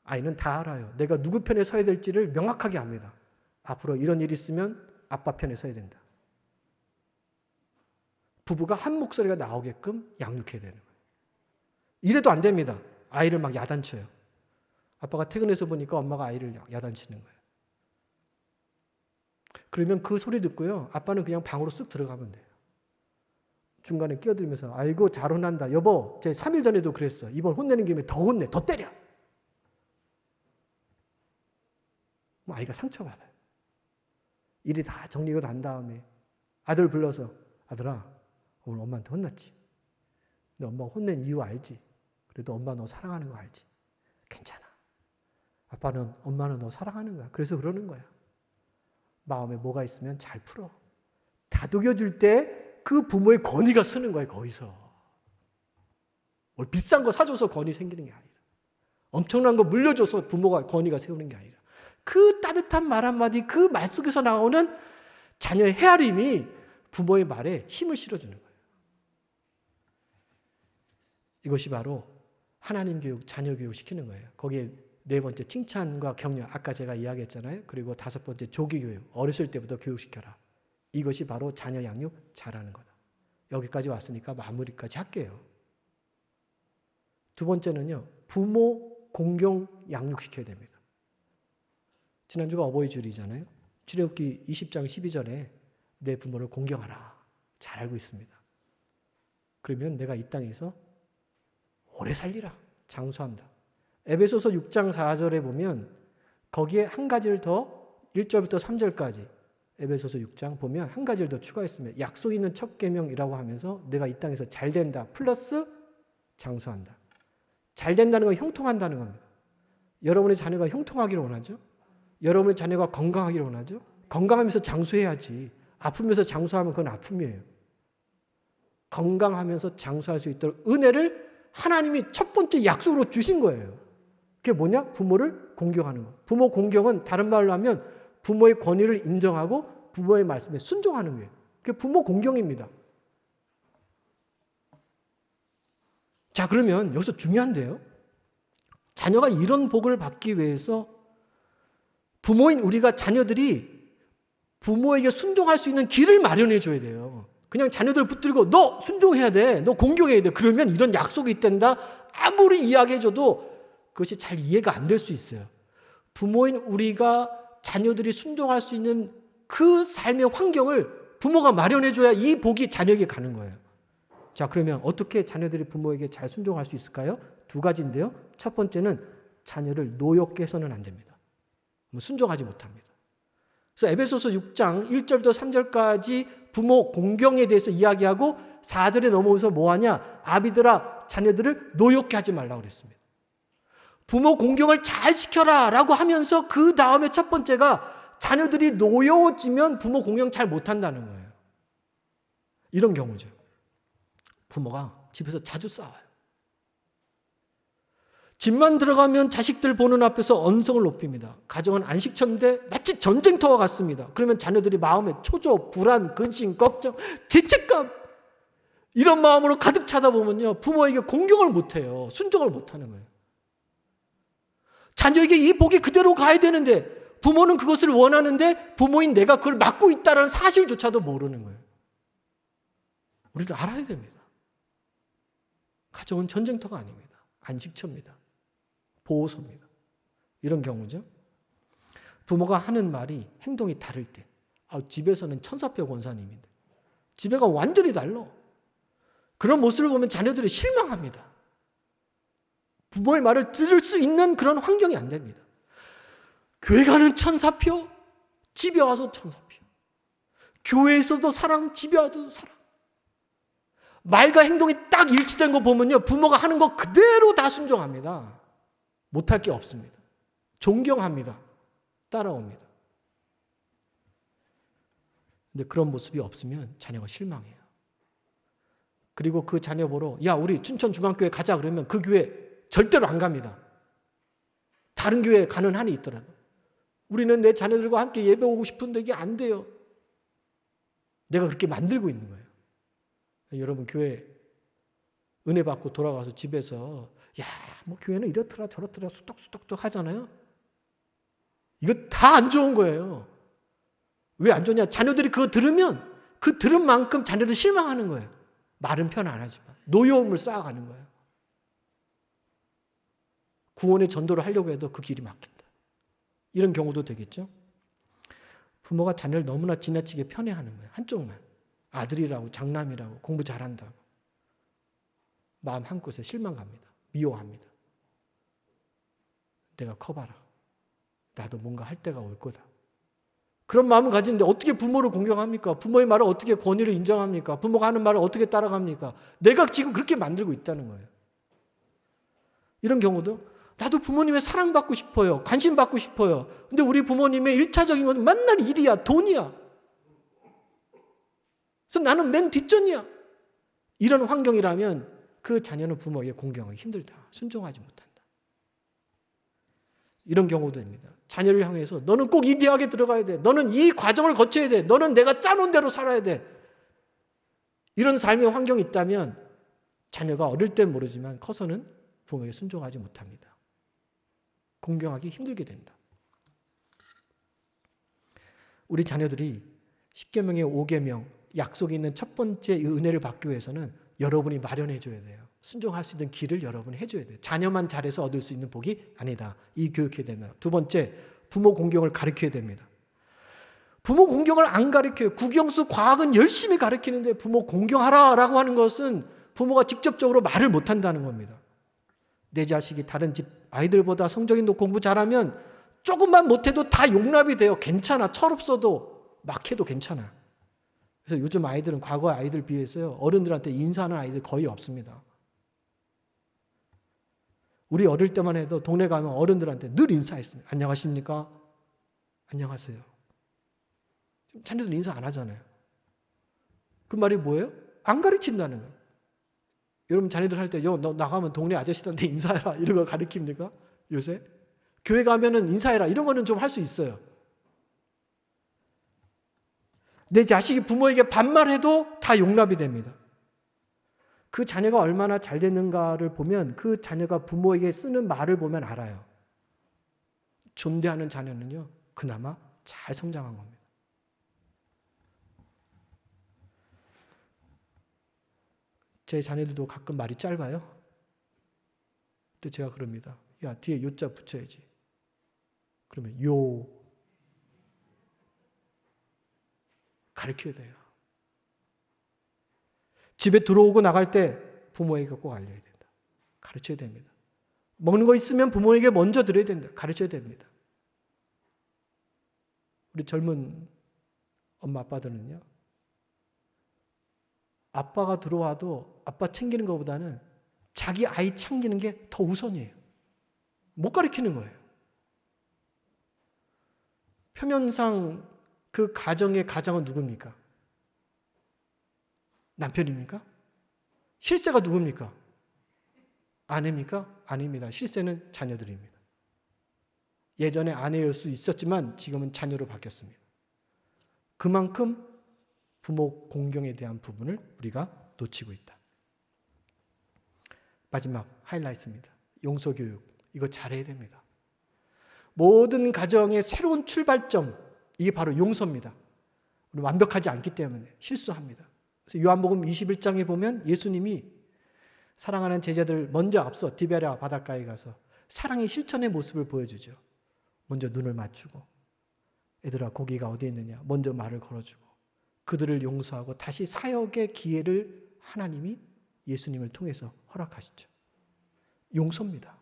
아이는 다 알아요. 내가 누구 편에 서야 될지를 명확하게 압니다. 앞으로 이런 일이 있으면 아빠 편에 서야 된다. 부부가 한 목소리가 나오게끔 양육해야 되는 거예요. 이래도 안 됩니다. 아이를 막 야단쳐요. 아빠가 퇴근해서 보니까 엄마가 아이를 야단치는 거예요. 그러면 그 소리 듣고요, 아빠는 그냥 방으로 쓱 들어가면 돼요. 중간에 끼어들면서 아이고 잘 혼난다. 여보, 제 3일 전에도 그랬어. 이번 혼내는 김에 더 혼내. 더 때려. 아이가 상처받아요. 일이 다 정리가 난 다음에 아들 불러서 아들아, 오늘 엄마한테 혼났지? 근데 엄마가 혼낸 이유 알지? 그래도 엄마 너 사랑하는 거 알지? 괜찮아. 엄마는 너 사랑하는 거야. 그래서 그러는 거야. 마음에 뭐가 있으면 잘 풀어. 다독여줄 때 그 부모의 권위가 쓰는 거예요. 거기서. 뭘 비싼 거 사줘서 권위 생기는 게 아니라, 엄청난 거 물려줘서 부모가 권위가 세우는 게 아니라, 그 따뜻한 말 한마디, 그 말 속에서 나오는 자녀의 헤아림이 부모의 말에 힘을 실어주는 거예요. 이것이 바로 하나님 교육, 자녀 교육 시키는 거예요. 거기에 네 번째 칭찬과 격려, 아까 제가 이야기했잖아요. 그리고 다섯 번째 조기 교육, 어렸을 때부터 교육시켜라. 이것이 바로 자녀 양육 잘하는 거다. 여기까지 왔으니까 마무리까지 할게요. 두 번째는요, 부모 공경 양육시켜야 됩니다. 지난주가 어버이주일이잖아요. 출애굽기 20장 12절에 내 부모를 공경하라. 잘 알고 있습니다. 그러면 내가 이 땅에서 오래 살리라. 장수한다. 에베소서 6장 4절에 보면 거기에 한 가지를 더 1절부터 3절까지 에베소서 6장 보면 한 가지를 더 추가했습니다. 약속 있는 첫 계명이라고 하면서 내가 이 땅에서 잘 된다. 플러스 장수한다. 잘 된다는 건 형통한다는 겁니다. 여러분의 자녀가 형통하기를 원하죠? 여러분의 자녀가 건강하기를 원하죠? 건강하면서 장수해야지. 아프면서 장수하면 그건 아픔이에요. 건강하면서 장수할 수 있도록 은혜를 하나님이 첫 번째 약속으로 주신 거예요. 그게 뭐냐? 부모를 공경하는 거. 부모 공경은 다른 말로 하면 부모의 권위를 인정하고 부모의 말씀에 순종하는 거예요. 그게 부모 공경입니다. 자, 그러면 여기서 중요한데요. 자녀가 이런 복을 받기 위해서 부모인 우리가 자녀들이 부모에게 순종할 수 있는 길을 마련해 줘야 돼요. 그냥 자녀들 붙들고 너 순종해야 돼. 너 공경해야 돼. 그러면 이런 약속이 있단다. 아무리 이야기해 줘도 그것이 잘 이해가 안 될 수 있어요. 부모인 우리가 자녀들이 순종할 수 있는 그 삶의 환경을 부모가 마련해 줘야 이 복이 자녀에게 가는 거예요. 자, 그러면 어떻게 자녀들이 부모에게 잘 순종할 수 있을까요? 두 가지인데요. 첫 번째는 자녀를 노엽게 해서는 안 됩니다. 순종하지 못합니다. 그래서 에베소서 6장 1절부터 3절까지 부모 공경에 대해서 이야기하고 4절에 넘어오서 뭐하냐? 아비들아 자녀들을 노엽게 하지 말라고 그랬습니다. 부모 공경을 잘 시켜라 라고 하면서 그 다음에 첫 번째가 자녀들이 노여워지면 부모 공경 잘 못한다는 거예요. 이런 경우죠. 부모가 집에서 자주 싸워요. 집만 들어가면 자식들 보는 앞에서 언성을 높입니다. 가정은 안식처인데 마치 전쟁터와 같습니다. 그러면 자녀들이 마음에 초조, 불안, 근심, 걱정, 죄책감 이런 마음으로 가득 차다 보면요. 부모에게 공경을 못해요. 순종을 못하는 거예요. 자녀에게 이 복이 그대로 가야 되는데 부모는 그것을 원하는데 부모인 내가 그걸 막고 있다는 사실조차도 모르는 거예요. 우리는 알아야 됩니다. 가정은 전쟁터가 아닙니다. 안식처입니다. 보호소입니다. 이런 경우죠. 부모가 하는 말이 행동이 다를 때 집에서는 천사표 권사님인데 집에가 완전히 달라. 그런 모습을 보면 자녀들이 실망합니다. 부모의 말을 들을 수 있는 그런 환경이 안 됩니다. 교회 가는 천사표, 집에 와서 천사표. 교회에서도 사랑, 집에 와도 사랑. 말과 행동이 딱 일치된 거 보면요. 부모가 하는 거 그대로 다 순종합니다. 못할 게 없습니다. 존경합니다. 따라옵니다. 근데 그런 모습이 없으면 자녀가 실망해요. 그리고 그 자녀 보러 야 우리 춘천중앙교회 가자 그러면 그 교회 절대로 안 갑니다. 다른 교회에 가는 한이 있더라도. 우리는 내 자녀들과 함께 예배 오고 싶은데 이게 안 돼요. 내가 그렇게 만들고 있는 거예요. 여러분 교회 은혜 받고 돌아가서 집에서 뭐 교회는 이렇더라 저렇더라 수덕수덕 하잖아요. 이거 다 안 좋은 거예요. 왜 안 좋냐? 자녀들이 그거 들으면 그 들은 만큼 자녀들 실망하는 거예요. 말은 표현 안 하지만 노여움을 쌓아가는 거예요. 구원의 전도를 하려고 해도 그 길이 막힌다. 이런 경우도 되겠죠. 부모가 자녀를 너무나 지나치게 편애하는 거예요. 한쪽만. 아들이라고 장남이라고 공부 잘한다고. 마음 한곳에 실망합니다. 미워합니다. 내가 커봐라. 나도 뭔가 할 때가 올 거다. 그런 마음을 가지는데 어떻게 부모를 공경합니까? 부모의 말을 어떻게 권위를 인정합니까? 부모가 하는 말을 어떻게 따라갑니까? 내가 지금 그렇게 만들고 있다는 거예요. 이런 경우도 나도 부모님의 사랑받고 싶어요. 관심받고 싶어요. 근데 우리 부모님의 1차적인 건 맨날 일이야. 돈이야. 그래서 나는 맨 뒷전이야. 이런 환경이라면 그 자녀는 부모에게 공경하기 힘들다. 순종하지 못한다. 이런 경우도 됩니다. 자녀를 향해서 너는 꼭 이 대학에 들어가야 돼. 너는 이 과정을 거쳐야 돼. 너는 내가 짜놓은 대로 살아야 돼. 이런 삶의 환경이 있다면 자녀가 어릴 땐 모르지만 커서는 부모에게 순종하지 못합니다. 공경하기 힘들게 된다. 우리 자녀들이 10계명의 5계명, 약속이 있는 첫 번째 은혜를 받기 위해서는 여러분이 마련해 줘야 돼요. 순종할 수 있는 길을 여러분이 해줘야 돼요. 자녀만 잘해서 얻을 수 있는 복이 아니다. 이 교육해야 됩니다. 두 번째, 부모 공경을 가르쳐야 됩니다. 부모 공경을 안 가르쳐요. 국영수 과학은 열심히 가르치는데 부모 공경하라라고 하는 것은 부모가 직접적으로 말을 못한다는 겁니다. 내 자식이 다른 집 아이들보다 성적이 높고 공부 잘하면 조금만 못해도 다 용납이 돼요. 괜찮아. 철없어도 막 해도 괜찮아. 그래서 요즘 아이들은 과거 아이들 비해서요, 어른들한테 인사하는 아이들 거의 없습니다. 우리 어릴 때만 해도 동네 가면 어른들한테 늘 인사했습니다. 안녕하십니까? 안녕하세요. 자녀들 인사 안 하잖아요. 그 말이 뭐예요? 안 가르친다는 거예요. 여러분 자녀들 할 때 너 나가면 동네 아저씨들한테 인사해라 이런 거 가르칩니까? 요새? 교회 가면은 인사해라 이런 거는 좀 할 수 있어요. 내 자식이 부모에게 반말해도 다 용납이 됩니다. 그 자녀가 얼마나 잘 됐는가를 보면 그 자녀가 부모에게 쓰는 말을 보면 알아요. 존대하는 자녀는요, 그나마 잘 성장한 겁니다. 제 자녀들도 가끔 말이 짧아요. 근데 제가 그럽니다. 야, 뒤에 요자 붙여야지. 그러면 요. 가르쳐야 돼요. 집에 들어오고 나갈 때 부모에게 꼭 알려야 된다. 가르쳐야 됩니다. 먹는 거 있으면 부모에게 먼저 드려야 된다. 가르쳐야 됩니다. 우리 젊은 엄마 아빠들은요, 아빠가 들어와도 아빠 챙기는 것보다는 자기 아이 챙기는 게 더 우선이에요. 못 가르치는 거예요. 표면상 그 가정의 가장은 누굽니까? 남편입니까? 실세가 누굽니까? 아내입니까? 아닙니다. 실세는 자녀들입니다. 예전에 아내일 수 있었지만 지금은 자녀로 바뀌었습니다. 그만큼 부모 공경에 대한 부분을 우리가 놓치고 있다. 마지막 하이라이트입니다. 용서교육. 이거 잘해야 됩니다. 모든 가정의 새로운 출발점, 이게 바로 용서입니다. 우리 완벽하지 않기 때문에 실수합니다. 그래서 요한복음 21장에 보면 예수님이 사랑하는 제자들 먼저 앞서 디베랴 바닷가에 가서 사랑의 실천의 모습을 보여주죠. 먼저 눈을 맞추고 얘들아 고기가 어디 있느냐 먼저 말을 걸어주고 그들을 용서하고 다시 사역의 기회를 하나님이 예수님을 통해서 허락하시죠. 용서입니다.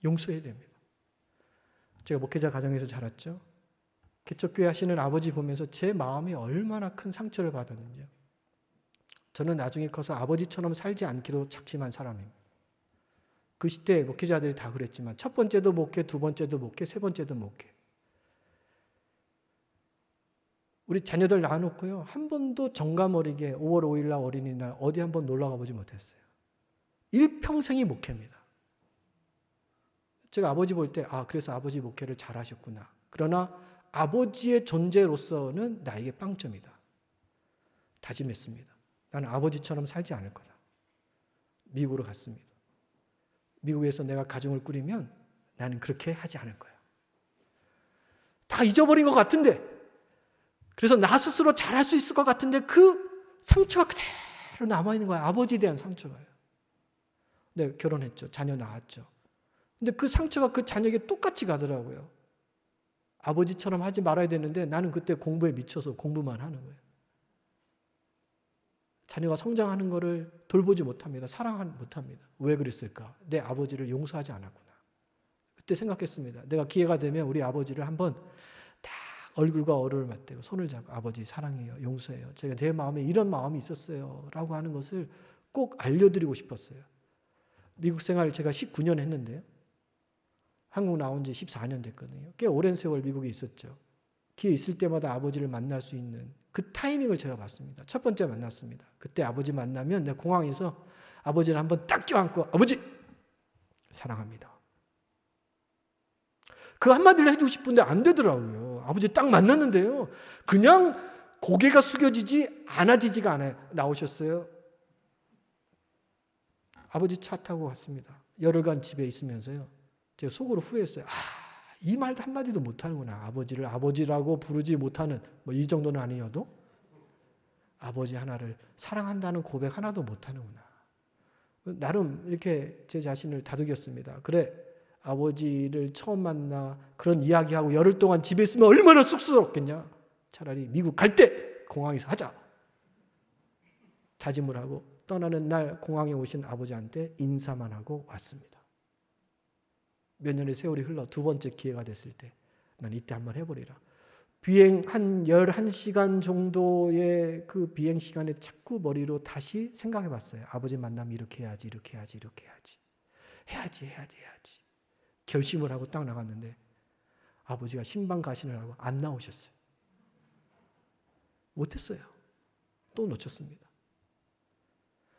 용서해야 됩니다. 제가 목회자 가정에서 자랐죠. 개척교회 하시는 아버지 보면서 제 마음이 얼마나 큰 상처를 받았는지요. 저는 나중에 커서 아버지처럼 살지 않기로 작심한 사람입니다. 그 시대 목회자들이 다 그랬지만 첫 번째도 목회, 두 번째도 목회, 세 번째도 목회. 우리 자녀들 낳아놓고요. 한 번도 정감어리게 5월 5일 날 어린이날 어디 한번 놀러 가보지 못했어요. 일평생이 목회입니다. 제가 아버지 볼 때 그래서 아버지 목회를 잘하셨구나. 그러나 아버지의 존재로서는 나에게 빵점이다. 다짐했습니다. 나는 아버지처럼 살지 않을 거다. 미국으로 갔습니다. 미국에서 내가 가정을 꾸리면 나는 그렇게 하지 않을 거야. 다 잊어버린 것 같은데, 그래서 나 스스로 잘할 수 있을 것 같은데 그 상처가 그대로 남아있는 거야. 아버지에 대한 상처가요. 네, 결혼했죠. 자녀 낳았죠. 근데 그 상처가 그 자녀에게 똑같이 가더라고요. 아버지처럼 하지 말아야 되는데 나는 그때 공부에 미쳐서 공부만 하는 거예요. 자녀가 성장하는 것을 돌보지 못합니다. 사랑하지 못합니다. 왜 그랬을까? 내 아버지를 용서하지 않았구나. 그때 생각했습니다. 내가 기회가 되면 우리 아버지를 한번 다 얼굴과 얼굴을 맞대고 손을 잡고 아버지 사랑해요. 용서해요. 제가 제 마음에 이런 마음이 있었어요. 라고 하는 것을 꼭 알려드리고 싶었어요. 미국 생활 제가 19년 했는데요. 한국 나온 지 14년 됐거든요. 꽤 오랜 세월 미국에 있었죠. 기회 있을 때마다 아버지를 만날 수 있는 그 타이밍을 제가 봤습니다. 첫 번째 만났습니다. 그때 아버지 만나면 내가 공항에서 아버지를 한번 딱 껴안고 아버지 사랑합니다. 그 한마디를 해주고 싶은데 안 되더라고요. 아버지 딱 만났는데요. 그냥 고개가 숙여지지 안아지지가 않아요. 나오셨어요? 아버지 차 타고 갔습니다. 열흘간 집에 있으면서요. 제가 속으로 후회했어요. 이 말도 한마디도 못하는구나. 아버지를 아버지라고 부르지 못하는, 뭐 이 정도는 아니어도 아버지 하나를 사랑한다는 고백 하나도 못하는구나. 나름 이렇게 제 자신을 다독였습니다. 그래, 아버지를 처음 만나 그런 이야기하고 열흘 동안 집에 있으면 얼마나 쑥스럽겠냐. 차라리 미국 갈 때 공항에서 하자. 다짐을 하고 떠나는 날 공항에 오신 아버지한테 인사만 하고 왔습니다. 몇 년의 세월이 흘러 두 번째 기회가 됐을 때 난 이때 한번 해보리라. 비행 한 11시간 정도의 그 비행 시간에 자꾸 머리로 다시 생각해 봤어요. 아버지 만나면 이렇게 해야지, 이렇게 해야지, 이렇게 해야지. 해야지. 결심을 하고 딱 나갔는데 아버지가 신방 가신을 하고 안 나오셨어요. 못했어요. 또 놓쳤습니다.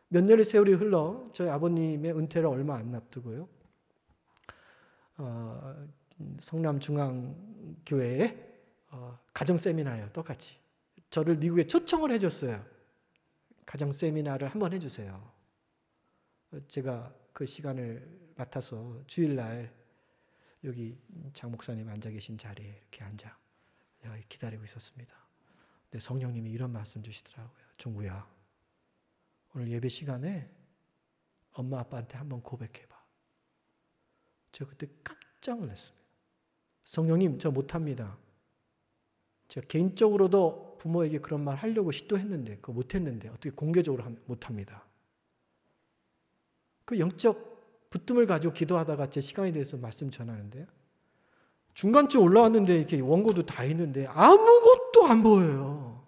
몇 년의 세월이 흘러 저희 아버님의 은퇴를 얼마 안 앞두고요. 성남중앙교회에 가정 세미나예요. 똑같이. 저를 미국에 초청을 해줬어요. 가정 세미나를 한번 해주세요. 제가 그 시간을 맡아서 주일날 여기 장 목사님 앉아 계신 자리에 이렇게 앉아 기다리고 있었습니다. 근데 성령님이 이런 말씀 주시더라고요. 종구야, 오늘 예배 시간에 엄마 아빠한테 한번 고백해봐. 제가 그때 깜짝 놀랐습니다. 성령님, 저 못합니다. 제가 개인적으로도 부모에게 그런 말 하려고 시도했는데 그거 못했는데 어떻게 공개적으로 못합니다. 그 영적 붙듦을 가지고 기도하다가 제 시간에 대해서 말씀 전하는데요. 중간쯤 올라왔는데 이렇게 원고도 다 있는데 아무것도 안 보여요.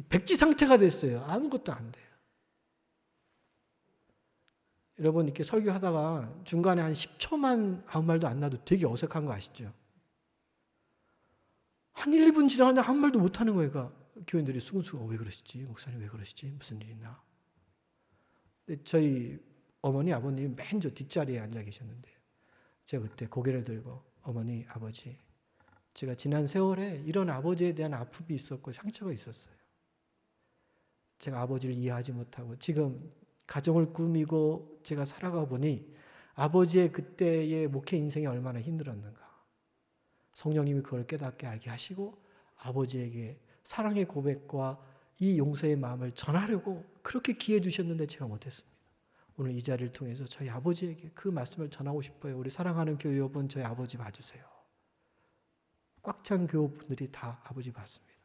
백지 상태가 됐어요. 아무것도 안 돼요. 여러분 이렇게 설교하다가 중간에 한 10초만 아무 말도 안 나도 되게 어색한 거 아시죠? 한 1, 2분 지나는데 아무 말도 못하는 거예요. 그러니까 교인들이 수근수근 왜 그러시지? 목사님 왜 그러시지? 무슨 일 있나? 저희 어머니 아버님이 맨 저 뒷자리에 앉아 계셨는데 제가 그때 고개를 들고 어머니 아버지, 제가 지난 세월에 이런 아버지에 대한 아픔이 있었고 상처가 있었어요. 제가 아버지를 이해하지 못하고 지금 가정을 꾸미고 제가 살아가 보니 아버지의 그때의 목회 인생이 얼마나 힘들었는가. 성령님이 그걸 깨닫게 알게 하시고 아버지에게 사랑의 고백과 이 용서의 마음을 전하려고 그렇게 기회 주셨는데 제가 못했습니다. 오늘 이 자리를 통해서 저희 아버지에게 그 말씀을 전하고 싶어요. 우리 사랑하는 교회 여러분, 저희 아버지 봐주세요. 꽉 찬 교우분들이 다 아버지 봤습니다.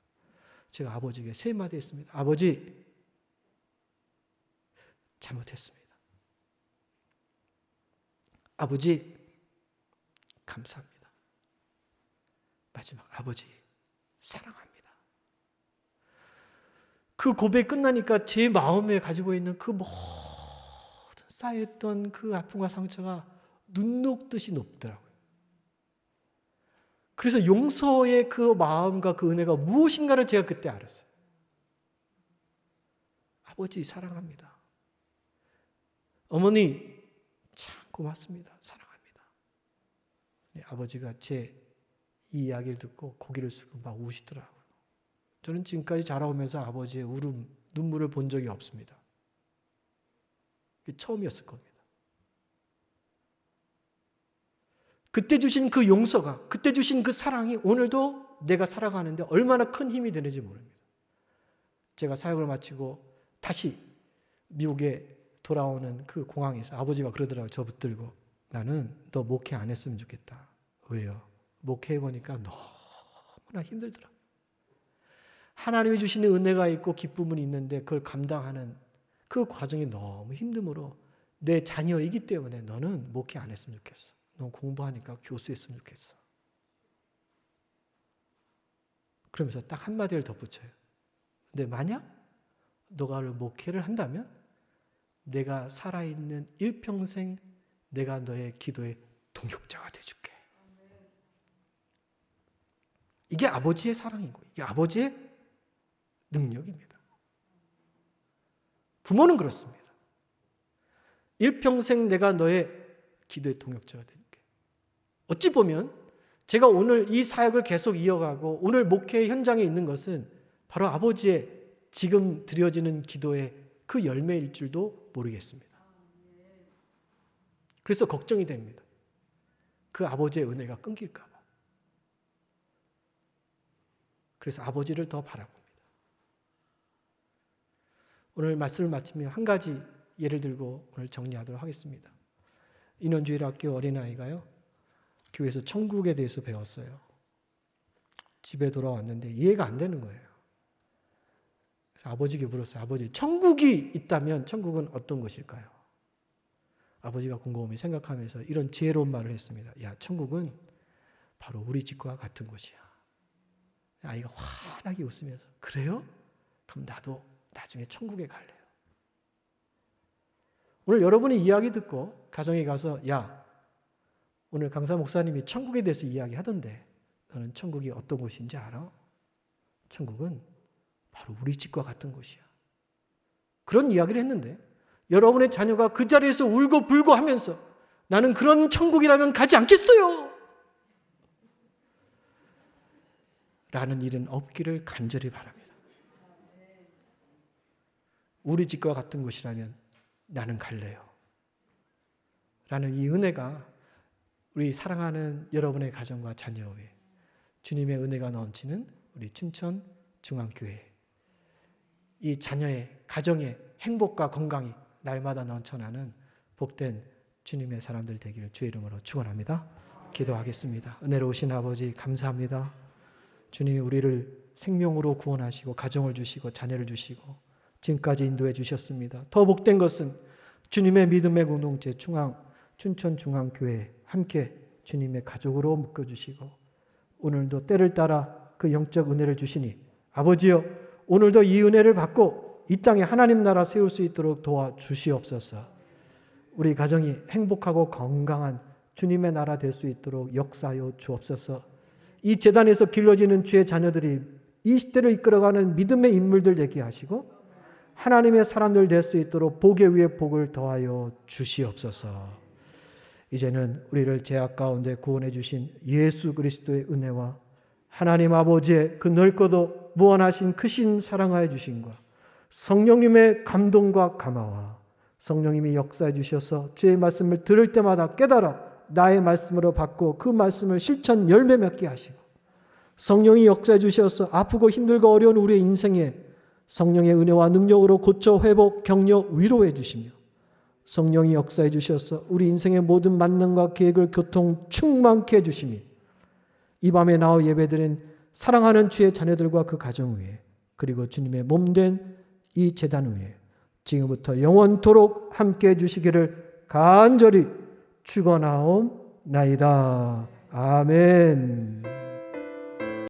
제가 아버지에게 세 마디 했습니다. 아버지, 잘못했습니다. 아버지, 감사합니다. 마지막, 아버지, 사랑합니다. 그 고백 끝나니까 제 마음에 가지고 있는 그 모든 쌓여있던 그 아픔과 상처가 눈 녹듯이 높더라고요. 그래서 용서의 그 마음과 그 은혜가 무엇인가를 제가 그때 알았어요. 아버지, 사랑합니다. 어머니, 참 고맙습니다. 사랑합니다. 아버지가 제 이 이야기를 듣고 고개를 숙이고 막 우시더라고요. 저는 지금까지 자라오면서 아버지의 울음, 눈물을 본 적이 없습니다. 이게 처음이었을 겁니다. 그때 주신 그 용서가, 그때 주신 그 사랑이 오늘도 내가 살아가는데 얼마나 큰 힘이 되는지 모릅니다. 제가 사역을 마치고 다시 미국에 돌아오는 그 공항에서 아버지가 그러더라고요. 저 붙들고, 나는 너 목회 안 했으면 좋겠다. 왜요? 목회해보니까 너무나 힘들더라. 하나님이 주시는 은혜가 있고 기쁨은 있는데 그걸 감당하는 그 과정이 너무 힘듦으로 내 자녀이기 때문에 너는 목회 안 했으면 좋겠어. 넌 공부하니까 교수했으면 좋겠어. 그러면서 딱 한마디를 덧붙여요. 근데 만약 너가 목회를 한다면 내가 살아있는 일평생 내가 너의 기도의 동역자가 돼줄게. 이게 아버지의 사랑이고 이게 아버지의 능력입니다. 부모는 그렇습니다. 일평생 내가 너의 기도의 동역자가 될게. 어찌 보면 제가 오늘 이 사역을 계속 이어가고 오늘 목회 현장에 있는 것은 바로 아버지의 지금 드려지는 기도의 그 열매일 줄도 모르겠습니다. 그래서 걱정이 됩니다. 그 아버지의 은혜가 끊길까 봐. 그래서 아버지를 더 바라봅니다. 오늘 말씀을 마치며 한 가지 예를 들고 오늘 정리하도록 하겠습니다. 인원주일학교 어린아이가요, 교회에서 천국에 대해서 배웠어요. 집에 돌아왔는데 이해가 안 되는 거예요. 그래서 아버지에게 물었어요. 아버지, 천국이 있다면 천국은 어떤 것일까요? 아버지가 곰곰이 생각하면서 이런 지혜로운 말을 했습니다. 야, 천국은 바로 우리 집과 같은 곳이야. 아이가 환하게 웃으면서, 그래요? 그럼 나도 나중에 천국에 갈래요. 오늘 여러분이 이야기 듣고 가정에 가서, 야, 오늘 강사 목사님이 천국에 대해서 이야기하던데 너는 천국이 어떤 곳인지 알아? 천국은 바로 우리 집과 같은 곳이야. 그런 이야기를 했는데 여러분의 자녀가 그 자리에서 울고 불고 하면서 나는 그런 천국이라면 가지 않겠어요 라는 일은 없기를 간절히 바랍니다. 우리 집과 같은 곳이라면 나는 갈래요 라는 이 은혜가 우리 사랑하는 여러분의 가정과 자녀 위에 주님의 은혜가 넘치는 우리 춘천 중앙교회, 이 자녀의 가정의 행복과 건강이 날마다 넘쳐나는 복된 주님의 사람들 되기를 주의 이름으로 축원합니다. 기도하겠습니다. 은혜로우신 아버지 감사합니다. 주님이 우리를 생명으로 구원하시고 가정을 주시고 자녀를 주시고 지금까지 인도해 주셨습니다. 더 복된 것은 주님의 믿음의 공동체 춘천 중앙교회 함께 주님의 가족으로 묶어주시고 오늘도 때를 따라 그 영적 은혜를 주시니 아버지여, 오늘도 이 은혜를 받고 이 땅에 하나님 나라 세울 수 있도록 도와주시옵소서. 우리 가정이 행복하고 건강한 주님의 나라 될 수 있도록 역사하여 주옵소서. 이 재단에서 길러지는 주의 자녀들이 이 시대를 이끌어가는 믿음의 인물들 되게 하시고 하나님의 사람들 될 수 있도록 복에 위에 복을 더하여 주시옵소서. 이제는 우리를 죄악 가운데 구원해 주신 예수 그리스도의 은혜와 하나님 아버지의 그 넓고도 무한하신 크신 사랑하여 주심과 성령님의 감동과 감화와 성령님이 역사해 주셔서 주의 말씀을 들을 때마다 깨달아 나의 말씀으로 받고 그 말씀을 실천 열매 맺게 하시고 성령이 역사해 주셔서 아프고 힘들고 어려운 우리의 인생에 성령의 은혜와 능력으로 고쳐 회복 격려 위로해 주시며 성령이 역사해 주셔서 우리 인생의 모든 만남과 계획을 교통 충만케 해주시니 이 밤에 나와 예배드린 사랑하는 주의 자녀들과 그 가정 위에 그리고 주님의 몸된 이 제단 위에 지금부터 영원토록 함께 해주시기를 간절히 축원하옵나이다. 아멘.